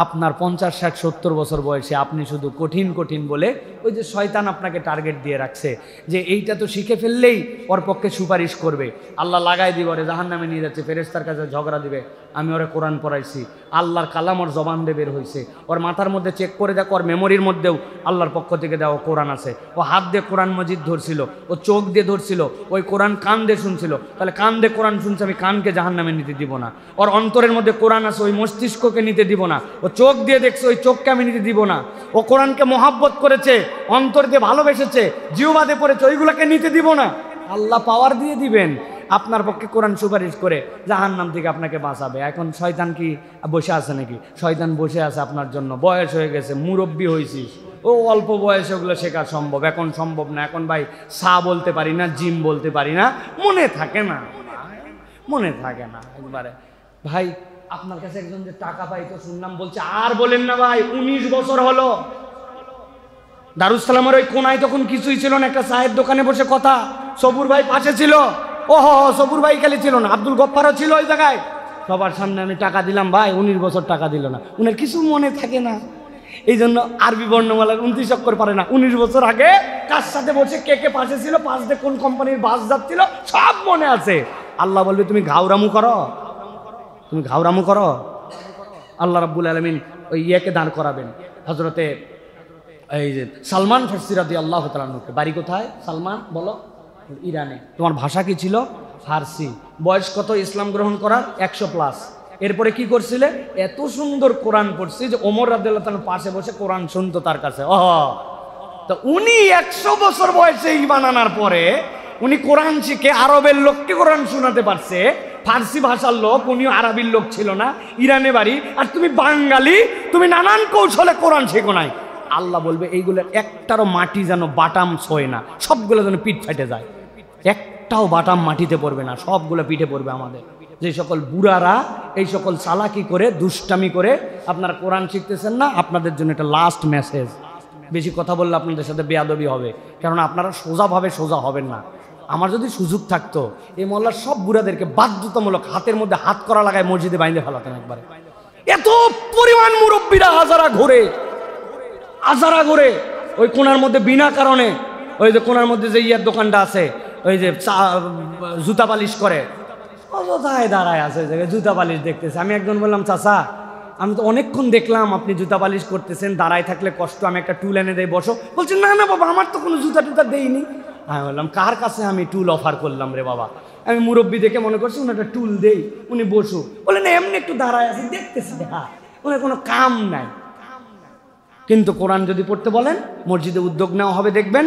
আপনার 50, 60, 70 বছর বয়সে আপনি শুধু কঠিন কঠিন বলে ওই যে শয়তান আপনাকে টার্গেট দিয়ে রাখছে যে এইটা তো শিখে ফেললেই ওর পক্ষে সুপারিশ করবে, আল্লাহ লাগাই দিব, ওরে জাহান্নামে নিয়ে যাচ্ছে, ফেরেশতার কাছে ঝগড়া দিবে, আমি ওরে কোরআন পড়াইছি, আল্লাহর কালাম ওর জবান দিয়ে বের হয়েছে, ওর মাথার মধ্যে চেক করে দেখো, ওর মেমোরির মধ্যেও আল্লাহর পক্ষ থেকে দেওয়া কোরআন আছে, ও হাত দিয়ে কোরআন মজিদ ধরছিল, ও চোখ দিয়ে ধরছিল, ওই কোরআন কান দিয়ে শুনছিল, তাহলে কান দিয়ে কোরআন শুনছে, আমি কানকে জাহান্নামে নিতে দিব না। ওর অন্তরের মধ্যে কোরআন আছে, ওই মস্তিষ্ককে নিতে দিব না। ও চোখ দিয়ে দেখছে, ওই চোখকে আমি নিতে দিব না। ও কোরআনকে মহাব্বত করেছে, অন্তর দিয়ে ভালোবেসেছে, জিহ্বাতে পড়েছে, ওইগুলোকে নিতে দিব না। আল্লাহ পাওয়ার দিয়ে দিবেন আপনার পক্ষে কোরআন সুপারিশ করে জাহান্নাম থেকে আপনাকে বাঁচাবে। এখন শয়তান কি বসে আছে নাকি? শয়তান বসে আছে আপনার জন্য, বয়স হয়ে গেছে, মুরব্বী হয়েছিস, ও অল্প বয়সে ওগুলো শেখা সম্ভব, এখন সম্ভব না। এখন ভাই সা বলতে পারি না, জিম বলতে পারি না, মনে থাকে না, মনে থাকে না একবারে। ভাই আপনার কাছে একজন যে টাকা পাইতো শুনলাম, বলছে আর বলেন না ভাই, 19 বছর হলো। দারুসালামের ওই কোনায় তখন কিছুই ছিল না, একটা চায়ের দোকানে বসে কথা, সবুর ভাই পাশে ছিল, ওহ সবুর ভাই খালি ছিল না, আব্দুল গফফারও ছিল ওই জায়গায়। সবার সামনে আমি টাকা দিলাম, ভাই 19 বছর টাকা দিল না, উনার কিছু মনে থাকে না। এই জন্য আরবি বর্ণমালার 29 অক্ষর পারে না। 19 বছর আগে কার সাথে বসে কে কে পাশে ছিল, পাশ দিয়ে কোন কোম্পানির বাস যাচ্ছিল, সব মনে আছে। আল্লাহ বলবে তুমি ঘাউরামু করো, তুমি ঘাউরামু করো। আল্লাহ রাব্বুল আলামিন ওই ইয়েকে দাঁড় করাবেন, হযরতে এই যে সালমান ফারসি রাদিয়াল্লাহু তাআলা আনহু। বাড়ি কোথায় সালমান? বলো। ইরানে। তোমার ভাষা কি ছিল? ফার্সি। বয়স কত ইসলাম গ্রহণ করার? 100+। এরপরে কি করছিলে? এত সুন্দর কোরআন পড়ছি যে ওমর রাদিয়াল্লাহু তাআলা পাশে বসে কোরআন শুনতো তার কাছে। তো উনি 100 বছর বয়সে ঈমান আনার পরে উনি কোরআন শিখে আরবের লোককে কোরআন শোনাতে পারছে। ফার্সি ভাষার লোক, উনিও আরবির লোক ছিল না, ইরানে বাড়ি, আর তুমি বাঙালি, তুমি নানান কৌশলে কোরআন শেখো নাই। আল্লাহ বলবে এইগুলোর একটারও মাটি যেন বাটাম ছোঁয় না, সবগুলো যেন পিঠ ফেটে যায়, একটাও বাটাম মাটিতে পড়বে না, সবগুলো পিঠে পড়বে আমাদের। যে সকল বুড়ারা এই সকল চালাকি করে দুষ্টামি করে আপনারা কোরআন শিখতেছেন না, আপনাদের জন্য এটা লাস্ট মেসেজ। বেশি কথা বললে আপনাদের সাথে বেয়াদবি হবে, কারণ আপনারা সোজাভাবে সোজা হবেন না। আমার যদি সুযোগ থাকতো এই মহল্লার সব বুড়াদেরকে বাধ্যতামূলক হাতের মধ্যে হাত করা লাগায় মসজিদে বাইন্ধে ফেলাতেন একবারে। এত পরিমাণ মুরব্বীরা হাজারা ঘোরে, আজারা ঘোরে ওই কোনার মধ্যে বিনা কারণে, ওই যে কোনার মধ্যে যে ইয়ার দোকানটা আছে, ওই যে জুতা পালিশ করে, অযথায় দাঁড়ায় আছে জুতা পালিশ দেখতেছে। আমি একজন বললাম, চাচা আমি তো অনেকক্ষণ দেখলাম আপনি জুতা পালিশ করতেছেন, দাঁড়ায় থাকলে কষ্ট, আমি একটা টুল এনে দেই, বসো। বলছে না না বাবা, আমার তো কোনো জুতা টুতা দেইনি। আমি বললাম, কার কাছে আমি টুল অফার করলাম রে বাবা? আমি মুরব্বী দেখে মনে করছি উনি একটা টুল দেই, উনি বসু। বলে না, এমনি একটু দাঁড়ায় আছি দেখতেছি, উনি কোনো কাম নাই। কিন্তু কোরআন যদি পড়তে বলেন, মসজিদে উদ্যোগ নেওয়া হবে, দেখবেন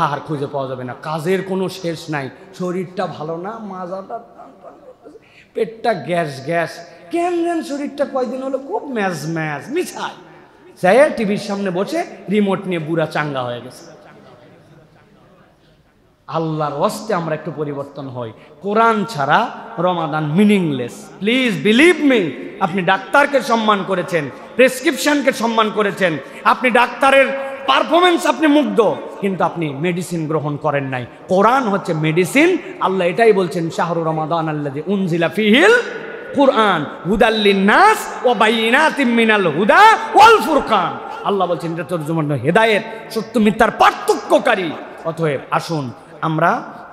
আর খুঁজে পাওয়া যাবে না, কাজের কোনো শেষ নাই। শরীরটা ভালো না, মাজাটা, পেটটা গ্যাস গ্যাস, কেন যেন শরীরটা কয়দিন হলো খুব ম্যাজ ম্যাজ, মিছাই যাই টিভির সামনে বসে রিমোট নিয়ে বুড়া চাঙ্গা হয়ে গেছে। আল্লাহর ওয়াস্তে আমরা একটু পরিবর্তন হই। কোরআন ছাড়া রমাদান মিনিংলেস। Please believe me. আপনি ডাক্তারকে সম্মান করেছেন, প্রেসক্রিপশনকে সম্মান করেছেন, আপনি ডাক্তারের পারফরমেন্স আপনি মুগ্ধ, কিন্তু আপনি মেডিসিন গ্রহণ করেন নাই। কোরআন হচ্ছে মেডিসিন। আল্লাহ এটাই বলছেন, শাহরু রমাদান আল্লাযী উনজিলা ফীহিল কুরআন হুদাল লিন্নাস ওয়া বাইয়িনাতিম মিনাল হুদা ওয়াল ফুরকান। আল্লাহ বলছেন এটা তরজমান হেদায়েত, সত্য মিথ্যার পার্থক্যকারী। অতএব আসুন আমরা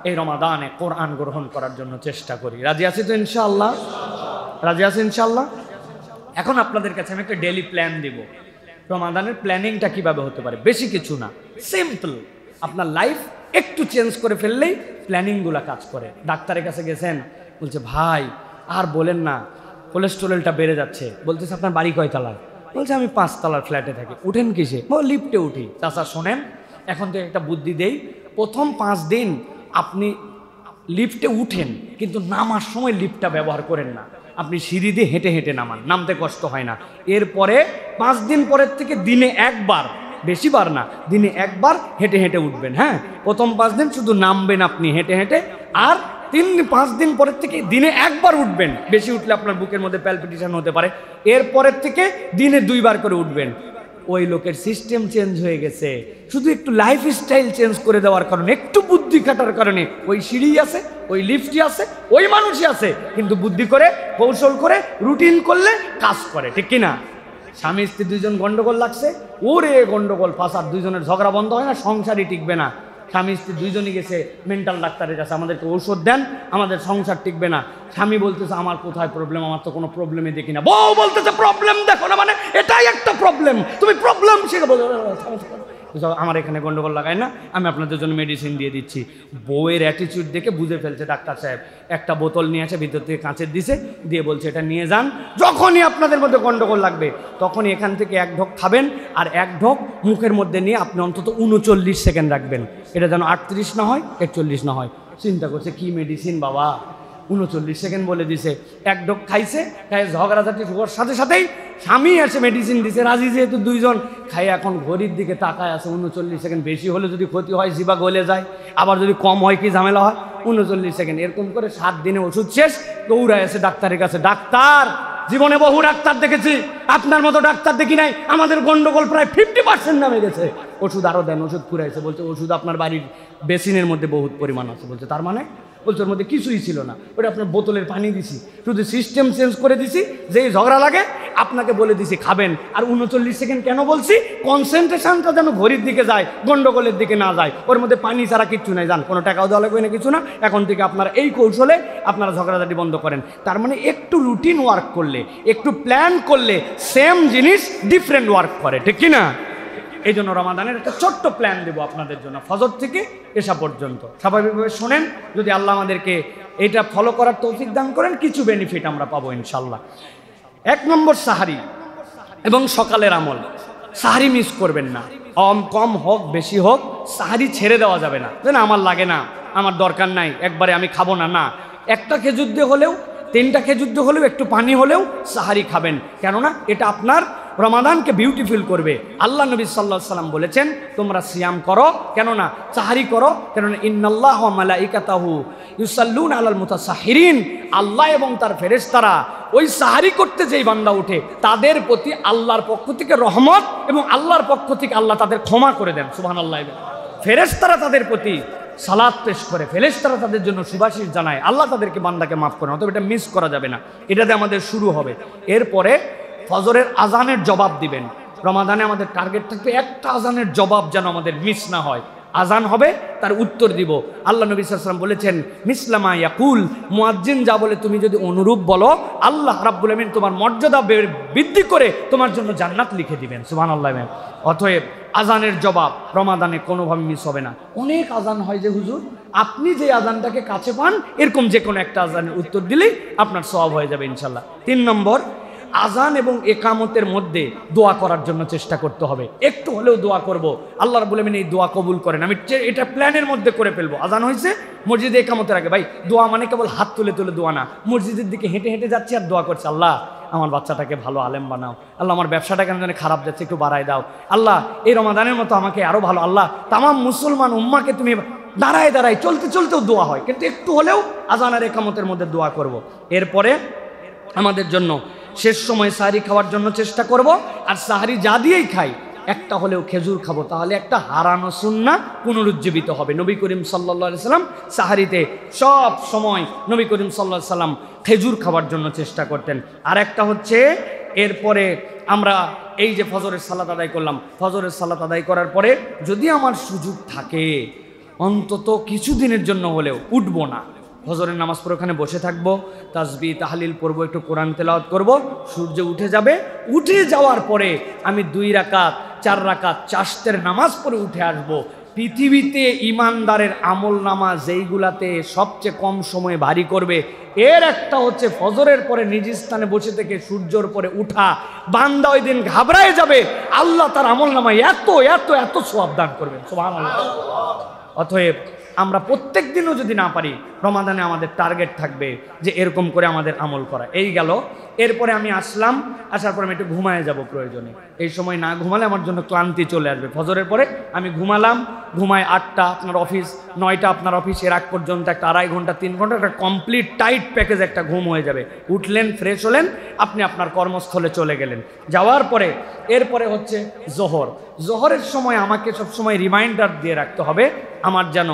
এই রমাদানে কোরআন গ্রহণ করার জন্য চেষ্টা করি। রাজি আছি তো ইনশাআল্লাহ? রাজি আছি ইনশাআল্লাহ? এখন আপনাদের কাছে আমি একটা ডেইলি প্ল্যান দেব। রমাদানের প্ল্যানিংটা কিভাবে হতে পারে? বেশি কিছু না, সিম্পল। আপনার লাইফ একটু চেঞ্জ করে ফেললেই প্ল্যানিংগুলো কাজ করে। ডাক্তারের কাছে গেছেন, বলছে ভাই আর বলেন না, কোলেস্টেরলটা বেড়ে যাচ্ছে। বলতেছে আপনার বাড়ি কয় তলায়? বলছে আমি 5 তলার ফ্ল্যাটে থাকি। উঠেন কিসে? লিফটে উঠি। চাচা শোনেন, এখন তো একটা বুদ্ধি দেই, প্রথম 5 দিন আপনি লিফটে উঠেন, কিন্তু নামার সময় লিফটটা ব্যবহার করেন না, আপনি সিঁড়ি দিয়ে হেঁটে হেঁটে নামান, নামতে কষ্ট হয় না। এরপরে 5 দিন পরের থেকে দিনে একবার, বেশিবার না, দিনে একবার হেঁটে হেঁটে উঠবেন। হ্যাঁ, প্রথম 5 দিন শুধু নামবেন আপনি হেঁটে হেঁটে, আর 5 দিন পরের থেকে দিনে একবার উঠবেন। বেশি উঠলে আপনার বুকের মধ্যে প্যালপিটেশন হতে পারে। এরপরের থেকে দিনে 2 বার করে উঠবেন। ওই লোকের সিস্টেম চেঞ্জ হয়ে গেছে, শুধু একটু লাইফস্টাইল চেঞ্জ করে দেওয়ার কারণে, একটু বুদ্ধি খাটার কারণে ওই সিঁড়ি আছে, ওই লিফটই আছে, ওই মানুষই আছে, কিন্তু বুদ্ধি করে কৌশল করে রুটিন করলে কাজ করে, ঠিক কিনা? স্বামী স্ত্রী দুইজন গন্ডগোল লাগছে, ওরে গন্ডগোল ফাঁসার, দুইজনের ঝগড়া বন্ধ হয় না, সংসারই টিকবে না। স্বামী স্ত্রী দুইজনই গেছে মেন্টাল ডাক্তারের কাছে, আমাদেরকে ঔষধ দেন, আমাদের সংসার টিকবে না। স্বামী বলতেছে আমার কোথায় প্রবলেম, আমার তো কোনো প্রবলেমই দেখি না। বউ বলতেছে প্রবলেম দেখো না, মানে এটাই একটা প্রবলেম, তুমি প্রবলেম শিখে বলো আমার এখানে গন্ডগোল লাগায় না, আমি আপনাদের জন্য মেডিসিন দিয়ে দিচ্ছি। বউয়ের অ্যাটিটিউড দেখে বুঝে ফেলছে ডাক্তার সাহেব, একটা বোতল নিয়ে আসে, ভিতর থেকে কাঁচের দিছে, দিয়ে বলছে এটা নিয়ে যান, যখনই আপনাদের মধ্যে গন্ডগোল লাগবে তখনই এখান থেকে এক ঢোক খাবেন, আর এক ঢোক মুখের মধ্যে নিয়ে আপনি অন্তত 39 সেকেন্ড রাখবেন, এটা যেন 38 না হয়, 41 না হয়। চিন্তা করছে কি মেডিসিন বাবা, 39 সেকেন্ড বলে দিছে। এক ঢোক খাইছে, খাই ঝগড়াঝাটি হওয়ার সাথে সাথেই স্বামী এসে মেডিসিন দিছে, রাজি যেহেতু দুইজন খাই, এখন ঘড়ির দিকে তাকায় আছে, 39 সেকেন্ড। বেশি হলে যদি ক্ষতি হয়, জিবা গলে যায়, আবার যদি কম হয় কি ঝামেলা হয়, 39 সেকেন্ড। এরকম করে 7 দিনে ওষুধ শেষ, দৌড়ায় আছে ডাক্তারের কাছে, ডাক্তার জীবনে বহু ডাক্তার দেখেছি, আপনার মতো ডাক্তার দেখি নাই, আমাদের গন্ডগোল প্রায় 50% নামে গেছে, ওষুধ আরও দেন। ওষুধ পুরাইছে, বলছে ওষুধ আপনার বাড়ির বেসিনের মধ্যে বহুত পরিমাণ আছে। বলছে তার মানে? বলছে ওর মধ্যে কিছুই ছিল না, ওটা আপনার বোতলের পানি দিছি, শুধু সিস্টেম চেঞ্জ করে দিছি, যেই ঝগড়া লাগে আপনাকে বলে দিছি খাবেন। আর 39 সেকেন্ড কেন বলছি? কনসেন্ট্রেশনটা যেন ঘড়ির দিকে যায়, গন্ডগোলের দিকে না যায়। ওর মধ্যে পানি ছাড়া কিচ্ছু নাই, যান, কোনো টাকাও দেওয়া লাগবে না, কিছু না। এখন থেকে আপনারা এই কৌশলে আপনারা ঝগড়াঝাটি বন্ধ করেন। তার মানে একটু রুটিন ওয়ার্ক করলে, একটু প্ল্যান করলে সেম জিনিস ডিফারেন্ট ওয়ার্ক করে, ঠিক কিনা? এই জন্য রমাদানের একটা ছোট্ট প্ল্যান দেবো আপনাদের জন্য, ফজর থেকে এশা পর্যন্ত। স্বাভাবিকভাবে শোনেন, যদি আল্লাহ আমাদেরকে এটা ফলো করার তৌফিক দান করেন, কিছু বেনিফিট আমরা পাবো ইনশাল্লাহ। 1 নম্বর সাহারি এবং সকালের আমল। সাহারি মিস করবেন না, কম হোক বেশি হোক, সাহারি ছেড়ে দেওয়া যাবে না, যেন আমার লাগে না, আমার দরকার নাই, একবারে আমি খাবো না, না, একটা খেজুর দিয়ে হলেও, 3টা খেজুর দিয়ে হলেও, একটু পানি হলেও সাহারি খাবেন। কেননা এটা আপনার রমাদানকে বিউটিফুল করবে। আল্লাহ নবী সাল্লাল্লাহু আলাইহি সাল্লাম বলেছেন তোমরা সিয়াম করো, কেননা সাহারি করো, কেননা ইন্নাল্লাহ ওয়া মালাইকাতাহু ইউসাল্লুনা আলাল মুতাসাহহিরিন, আল্লাহ এবং তার ফেরেশতারা ওই সাহারি করতে যেই বান্দা উঠে তাদের প্রতি আল্লাহর পক্ষ থেকে রহমত এবং আল্লাহর পক্ষ থেকে আল্লাহ তাদের ক্ষমা করে দেন। সুবহানাল্লাহ। ফেরেশতারা তাদের প্রতি সালাত পেশ করে, ফেরেশতারা তাদের জন্য সুবাসিশ জানায়, আল্লাহ তাদেরকে বান্দাকে মাফ করেন। অতএব এটা মিস করা যাবে না, এটাতে আমাদের শুরু হবে। এরপরে ফজরের আজানের জবাব দিবেন। রমাদানে আমাদের টার্গেট থাকবে একটা আজানের জবাব যেন আমাদের মিস না হয়। আজান হবে, তার উত্তর দিব। আল্লাহ নবী সাল্লাল্লাহু আলাইহি ওয়াসাল্লাম বলেছেন মিসলামা ইয়াকুল, মুয়াজ্জিন যা বলে তুমি যদি অনুরূপ বলো, আল্লাহ রাব্বুল আমিন তোমার মর্যাদা বৃদ্ধি করে তোমার জন্য জান্নাত লিখে দিবেন। সুবহানাল্লাহ। অতএব আজানের জবাব রমাদানে কোনোভাবে মিস হবে না। অনেক আজান হয় যে হুজুর, আপনি যে আজানটাকে কাছে পান এরকম যে কোনো একটা আজানের উত্তর দিলেই আপনার সওয়াব হয়ে যাবে ইনশাল্লাহ। 3 নম্বর, আজান এবং একামতের মধ্যে দোয়া করার জন্য চেষ্টা করতে হবে। একটু হলেও দোয়া করব, আল্লাহ রাব্বুল আমিন এই দোয়া কবুল করেন। আমি এটা প্ল্যানের মধ্যে করে ফেলবো। আজান হয়েছে, মসজিদে একামতের আগে, ভাই দোয়া মানে কেবল হাত তুলে তুলে দোয়া না, মসজিদের দিকে হেঁটে হেঁটে যাচ্ছি আর দোয়া করছি, আল্লাহ আমার বাচ্চাটাকে ভালো আলেম বানাও, আল্লাহ আমার ব্যবসাটা কেন জানি খারাপ যাচ্ছে, একটু বাড়ায় দাও, আল্লাহ এই রমাদানের মতো আমাকে আরো ভালো, আল্লাহ তামাম মুসলমান উম্মাকে তুমি দাঁড়ায় দাঁড়ায় চলতে চলতেও দোয়া হয়, কিন্তু একটু হলেও আজান আর একামতের মধ্যে দোয়া করব। এরপরে আমাদের জন্য শেষ সময় সাহারি খাওয়ার জন্য চেষ্টা করব। আর সাহারি যা দিয়েই খাই একটা হলেও খেজুর খাবো, তাহলে একটা হারানো সুন্নাহ পুনরুজ্জীবিত হবে। নবী করিম সাল্লাল্লাহু আলাইহি সাল্লাম সাহারিতে সব সময় নবী করিম সাল্লাল্লাহু আলাইহি সাল্লাম খেজুর খাওয়ার জন্য চেষ্টা করতেন। আর একটা হচ্ছে, এরপরে আমরা এই যে ফজরের সালাত আদায় করলাম, ফজরের সালাত আদায় করার পরে যদি আমার সুযোগ থাকে অন্তত কিছুদিনের জন্য হলেও উঠবো না, ফজরের নামাজ পড়ে ওখানে বসে থাকবো, তাসবিহ তাহলিল পড়বো, একটু কোরআন তেলাওয়াত করব। সূর্য উঠে যাবে, উঠে যাওয়ার পরে আমি 2 রাকাত 4 রাকাত চাশতের নামাজ পড়ে উঠে আসব। পৃথিবীতে ইমানদারের আমল নামা যেইগুলাতে সবচেয়ে কম সময়ে ভারী করবে, এর একটা হচ্ছে ফজরের পরে নিজ স্থানে বসে থেকে সূর্যর পরে উঠা। বান্দা ওই দিন ঘাবড়ায় যাবে, আল্লাহ তার আমল নামায় এত এত এত সওয়াব দান করবেন। সুবহানাল্লাহ। অতএব আমরা প্রত্যেক দিনও যদি না পারি, রমাদানে আমাদের টার্গেট থাকবে যে এরকম করে আমাদের আমল করা। এই গেল। এরপরে আমি আসলাম, আসার পরে আমি একটু ঘুমায় যাব প্রয়োজনে। এই সময় না ঘুমালে আমার জন্য ক্লান্তি চলে আসবে। ফজরের পরে আমি ঘুমালাম, ঘুমায় 8টা আপনার অফিস, 9টা আপনার অফিস, এর আগ পর্যন্ত একটা 2.5 ঘন্টা 3 ঘন্টা একটা কমপ্লিট টাইট প্যাকেজ একটা ঘুম হয়ে যাবে। উঠলেন, ফ্রেশ হলেন, আপনি আপনার কর্মস্থলে চলে গেলেন। যাওয়ার পরে এরপরে হচ্ছে জোহর। জোহরের সময় আমাকে সবসময় রিমাইন্ডার দিয়ে রাখতে হবে আমার যেন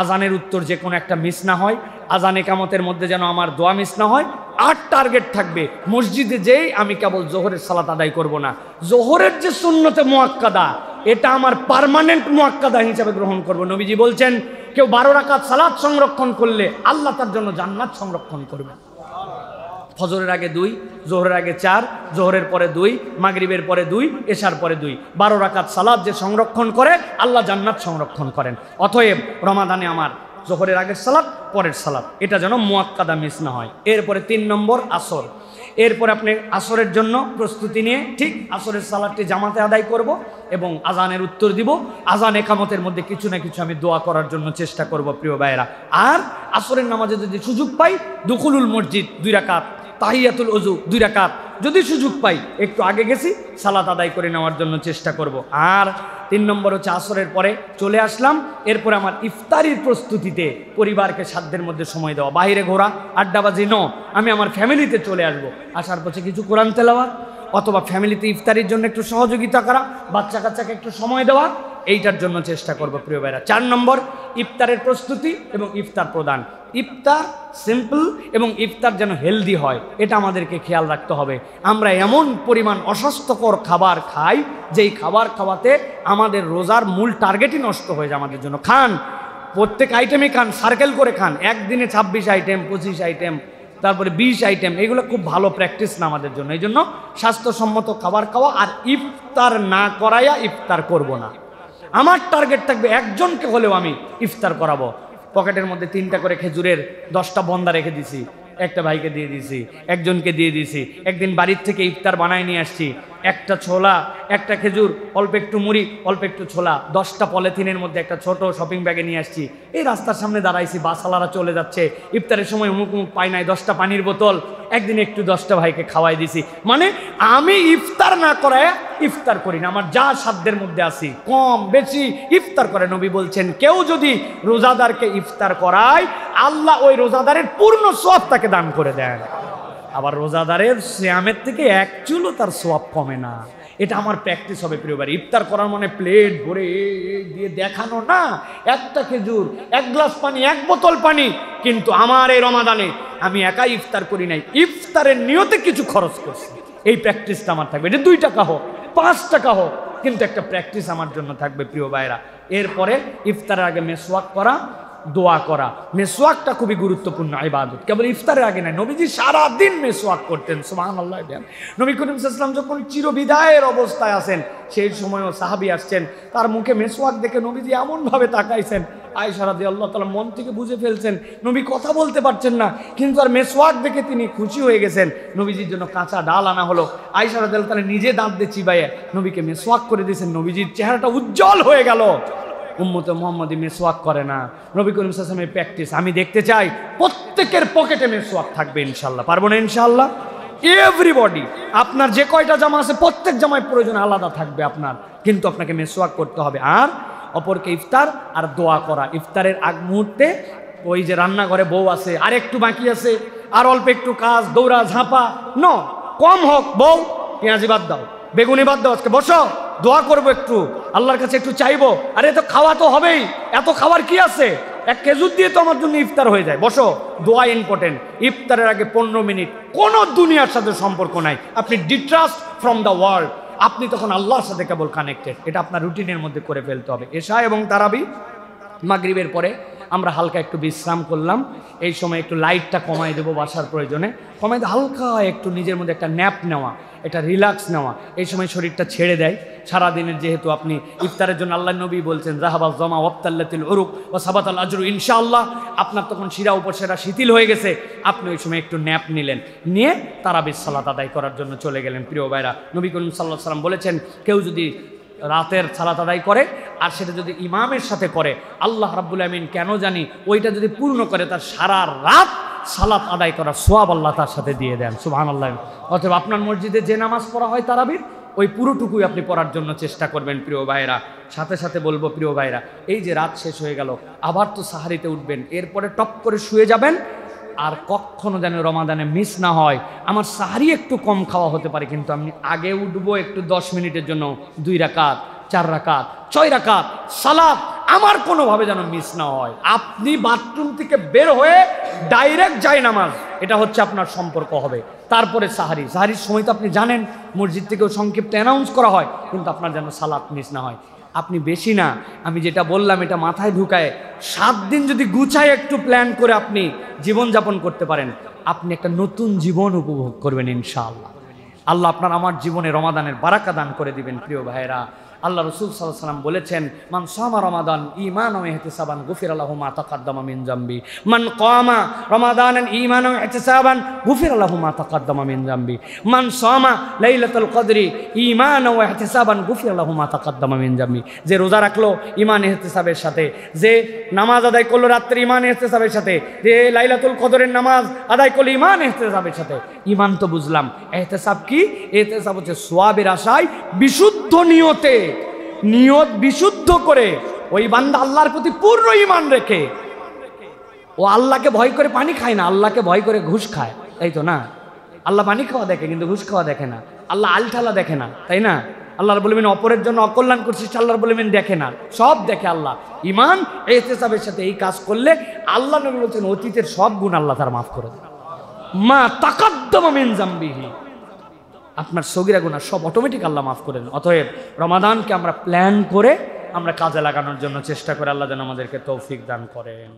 আজানের উত্তর যে কোনো একটা মিস না হয়, আজান একামতের মধ্যে যেন আমার দোয়া মিস না হয়। আর টার্গেট থাকবে মসজিদে যেই আমি কেবল জোহরের সালাত আদায় করব না, জোহরের যে সুন্নতে মুআক্কাদা এটা আমার পার্মানেন্ট মুআক্কাদা হিসেবে গ্রহণ করব। নবীজি বলছেন কেউ 12 রাকাত সালাত সংরক্ষণ করলে আল্লাহ তার জন্য জান্নাত সংরক্ষণ করবে। ফজরের আগে 2, জোহরের আগে 4, জোহরের পরে 2, মাগরিবের পরে 2, এশার পরে 2, 12 রাকাত সালাত যে সংরক্ষণ করে আল্লাহ জান্নাত সংরক্ষণ করেন। অতএব রমাদানে আমার জোহরের আগের সালাত, পরের সালাত, এটা যেন মুআক্কাদা মিস না হয়। এরপরে 3 নম্বর আসর। এরপরে আপনি আসরের জন্য প্রস্তুতি নিয়ে ঠিক আসরের সালাতটি জামাতে আদায় করব এবং আজানের উত্তর দিব। আজান একামতের মধ্যে কিছু না কিছু আমি দোয়া করার জন্য চেষ্টা করব প্রিয় ভাইয়েরা। আর আসরের নামাজে যদি সুযোগ পাই দুখুলুল মসজিদ 2 রাকাত, তাহিয়াতুল ওযু 2 রাকাত, যদি সুযোগ পাই একটু আগে গেছি সালাত আদায় করে নেওয়ার জন্য চেষ্টা করব। আর 3 নম্বর হচ্ছে আসরের পরে চলে আসলাম। এরপরে আমার ইফতারির প্রস্তুতিতে পরিবারকে সাধ্যের মধ্যে সময় দেওয়া, বাইরে ঘোরা আড্ডাবাজি আমি আমার ফ্যামিলিতে চলে আসব। আসার পথে কিছু কোরআন তেলাওয়াত অথবা ফ্যামিলিতে ইফতারির জন্য একটু সহযোগিতা করা, বাচ্চা কাচ্চাকে একটু সময় দেওয়া, এইটার জন্য চেষ্টা করব প্রিয় ভাইরা। 4 নম্বর ইফতারের প্রস্তুতি এবং ইফতার প্রদান। ইফতার সিম্পল এবং ইফতার যেন হেলদি হয় এটা আমাদেরকে খেয়াল রাখতে হবে। আমরা এমন পরিমাণ অস্বাস্থ্যকর খাবার খাই যেই খাবার খাওয়াতে আমাদের রোজার মূল টার্গেটই নষ্ট হয়ে যায় আমাদের জন্য। খান, প্রত্যেক আইটেমই খান, সার্কেল করে খান, একদিনে 26 আইটেম, 25 আইটেম, তারপরে 20 আইটেম, এগুলো খুব ভালো প্র্যাকটিস না আমাদের জন্য। এই জন্য স্বাস্থ্যসম্মত খাবার খাওয়া। আর ইফতার না করাইয়া ইফতার করব না। আমার টার্গেট থাকবে একজনকে হলেও আমি ইফতার করাবো। পকেটের মধ্যে 3টা করে খেজুরের 10টা বন্দা রেখে দিছি, একটা ভাইকে দিয়ে দিছি, একজনকে দিয়ে দিছি। একদিন বাড়ির থেকে ইফতার বানায় নিয়ে আসছি, একটা ছোলা, একটা খেজুর, অল্প একটু মুড়ি, অল্প একটু ছোলা, 10টা পলিথিনের মধ্যে একটা ছোট শপিং ব্যাগে নিয়ে আসছি। এই রাস্তার সামনে দাঁড়াইছি, বাসালারা চলে যাচ্ছে, ইফতারের সময় অমুক অমুক পাই নাই, 10টা পানির বোতল, একদিন একটু 10টা ভাইকে খাওয়াই দিছি। মানে আমি ইফতার না করায় ইফতার করি না, আমার যা সাধ্যের মধ্যে আসি কম বেশি ইফতার করে। নবী বলছেন কেউ যদি রোজাদারকে ইফতার করায় আল্লাহ ওই রোজাদারের পূর্ণ সওয়াব তাকে দান করে দেন। আবার রোজাদারের সিয়ামের থেকে 1 চুলও তার সওয়াব কমে না। এটা আমার প্র্যাকটিস হবে প্রিয় ভাই। ইফতার করার মানে প্লেট ভরে দিয়ে দেখানো না, একটা খেজুর, 1 গ্লাস পানি, 1 বোতল পানি। কিন্তু আমার এই রমাদানে আমি একাই ইফতার করি নাই, ইফতারের নিয়তে কিছু খরচ করছি। এই প্র্যাকটিসটা আমার থাকবে। এটা 2 টাকা হোক, 5 টাকা হোক, কিন্তু একটা প্র্যাকটিস আমার জন্য থাকবে প্রিয় ভাইরা। এরপরে ইফতারের আগে মেসওয়াক করা, দোয়া করা। মেসওয়াকটা খুবই গুরুত্বপূর্ণ ইবাদত, কেবল ইফতারের আগে নয়। নবীজি সারাদিন মেসওয়াক করতেন, সুবহানাল্লাহ। নবী করিম সাল্লাল্লাহু আলাইহি ওয়াসাল্লাম যখন চিরবিদায়ের অবস্থায় আছেন সেই সময়ও সাহাবী আসছেন, তার মুখে মেসওয়াক দেখে নবীজি এমনভাবে তাকাইছেন, আয়েশা রাদিয়াল্লাহু তাআলা মন থেকে বুঝে ফেলছেন নবী কথা বলতে পারছেন না, কিন্তু আর মেসওয়াক দেখে তিনি খুশি হয়ে গেছেন। নবীজির জন্য কাঁচা ডাল আনা হলো, আয়েশা রাদিয়াল্লাহু তাআলা নিজে দাঁত দিয়ে চিবাইয়ে নবীকে মেসওয়াক করে দিয়েছেন। নবীজির চেহারাটা উজ্জ্বল হয়ে গেল। উম্মতে মুহাম্মাদি মেসওয়াক করে না। নবী করিম সাল্লাল্লাহু আলাইহি ওয়াসাল্লামের প্র্যাকটিস আমি দেখতে চাই প্রত্যেকের পকেটে মেসওয়াক থাকবে ইনশাআল্লাহ। পারবো না ইনশাআল্লাহ? এভরিবডি, আপনার যে কয়টা জামা আছে প্রত্যেক জামায় প্রয়োজন আলাদা থাকবে আপনার, কিন্তু আপনাকে মেসওয়াক করতে হবে। আর অপরকে ইফতার আর দোয়া করা। ইফতারের আগ মুহূর্তে ওই যে রান্নাঘরে বউ আছে, আর একটু বাকি আছে, আর অল্প একটু কাজ, দৌড়া ঝাঁপা কম হোক, বউ পেঁয়াজি বাদ দাও, বেগুনি বাদ দাও, আজকে বসো দোয়া করবো, একটু আল্লাহর কাছে একটু চাইবো। আরে তো খাওয়া তো হবেই, এত খাবার কি আছে, 1 খেজুর দিয়ে তো আমার জন্য ইফতার হয়ে যায়। বসো, দোয়া ইম্পর্টেন্ট। ইফতারের আগে 15 মিনিট কোনো দুনিয়ার সাথে সম্পর্ক নাই, আপনি ডিট্রাস্ট ফ্রম দ্য ওয়ার্ল্ড, আপনি তখন আল্লাহর সাথে কেবল কানেক্টেড। এটা আপনার রুটিনের মধ্যে করে ফেলতে হবে। এশা এবং তারাবি, মাগরিবের পরে আমরা হালকা একটু বিশ্রাম করলাম। এই সময় একটু লাইটটা কমাই দেবো, বাসার প্রয়োজনে কমাই দিয়ে হালকা একটু নিজের মধ্যে একটা ন্যাপ নেওয়া, এটা রিল্যাক্স নেওয়া। এই সময় শরীরটা ছেড়ে দেয় সারাদিনের, যেহেতু আপনি ইফতারের জন্য আল্লাহ নবী বলছেন জাহাবাল জামা ওয়াবতাল্লাতিল উরুক ওয়া সাবাতাল আজরু ইনশাআল্লাহ। আপনার তখন শিরা উপশিরা শিথিল হয়ে গেছে, আপনি ওই সময় একটু ন্যাপ নিলেন, নিয়ে তারাবির সালাত আদায় করার জন্য চলে গেলেন। প্রিয় ভাইরা, নবী করিম সাল্লাল্লাহু আলাইহি ওয়াসাল্লাম বলেছেন কেউ যদি রাতের সালাত আদায় করে, আর সেটা যদি ইমামের সাথে করে, আল্লাহ রাব্বুল আমিন কেন জানি ওইটা যদি পূর্ণ করে, তার সারা রাত সালাত আদায় করার সোয়াব আল্লাহ তার সাথে দিয়ে দেন। সুবহানাল্লাহ। অতএব আপনার মসজিদে যে নামাজ পড়া হয় তারাবির, ওই পুরোটুকুই আপনি পড়ার জন্য চেষ্টা করবেন প্রিয় ভাইরা। সাথে সাথে বলবো প্রিয় ভাইরা, এই যে রাত শেষ হয়ে গেল, আবার তো সাহারিতে উঠবেন, এরপরে টপ করে শুয়ে যাবেন। আর কখনো যেন রমাদানে মিস না হয়। আমার সাহারি একটু কম খাওয়া হতে পারে, কিন্তু আমি আগে উঠবো একটু 10 মিনিটের জন্য, 2 রাকাত, 4 রাকাত, 6 রাকাত সালাত আমার কোনোভাবে যেন মিস না হয়। আপনি বাথরুম থেকে বের হয়ে ডাইরেক্ট যায় নামাজ, এটা হচ্ছে আপনার সম্পর্ক হবে। তারপরে সাহারির সময় তো আপনি জানেন মসজিদ থেকেও সংক্ষিপ্ত অ্যানাউন্স করা হয়, কিন্তু আপনার যেন সালাত মিস না হয়। আপনি বেশি না, আমি যেটা বললাম এটা মাথায় ঢুকায় 7 দিন যদি গুছায় একটু প্ল্যান করে আপনি জীবনযাপন করতে পারেন, আপনি একটা নতুন জীবন উপভোগ করবেন ইনশাআল্লাহ। আল্লাহ আপনার আমার জীবনে রমাদানের বারাকা দান করে দিবেন প্রিয় ভাইয়েরা। আল্লাহ রাসূল সাল্লাল্লাহু আলাইহি ওয়াসাল্লাম বলেছেন, মান সামা রমাদান ঈমানান ওয়া ইহতিসাবান গুফিরা লাহু মা তাকাদ্দামা মিন যামবি, মান কামা রমাদানান ঈমানান ওয়া ইহতিসাবান গুফিরা লাহু মা তাকাদ্দামা মিন যামবি, মান সামা লাইলাতুল কদরি ঈমানান ওয়া ইহতিসাবান গুফিরা লাহু মা তাকাদ্দামা মিন যামবি। যে রোজা রাখলো ঈমান ইহতিসাবের সাথে, যে নামাজ আদায় করলো রাত্রে ঈমান ইহতিসাবের সাথে, যে লাইলাতুল কদরের নামাজ আদায় করলো ঈমান ইহতিসাবের সাথে। ঈমান তো বুঝলাম, ইহতিসাব কি? ইহতিসাব হচ্ছে সওয়াবের আশায় বিশুদ্ধ নিয়তে, নিয়ত বিশুদ্ধ করে ওই বান্দা আল্লাহর প্রতি পূর্ণ ঈমান রেখে, ও আল্লাহকে ভয় করে পানি খায় না, আল্লাহকে ভয় করে ঘুষ খায়, তাই তো না? আল্লাহ পানি খাওয়া দেখে কিন্তু ঘুষ খাওয়া দেখে না, আল্লাহ আলঠালা দেখে না, তাই না? আল্লাহ রাব্বুল আমিন অপরের জন্য অকল্যাণ করছিস, আল্লাহ রাব্বুল আমিন দেখে না, সব দেখে আল্লাহ। ঈমান ইহতিসাবের সাথে এই কাজ করলে আল্লাহ নবী বলেছেন অতীতের সব গুণ আল্লাহ তার মাফ করে দেন। মা তাকাদ্দামা মিন যামবিহি, আপনার সগীরা গুনাহ সব অটোমেটিক আল্লাহ মাফ করে দেন। অতএব রমাদানকে আমরা প্ল্যান করে আমরা কাজে লাগানোর জন্য চেষ্টা করে, আল্লাহ যেন আমাদেরকে তৌফিক দান করেন।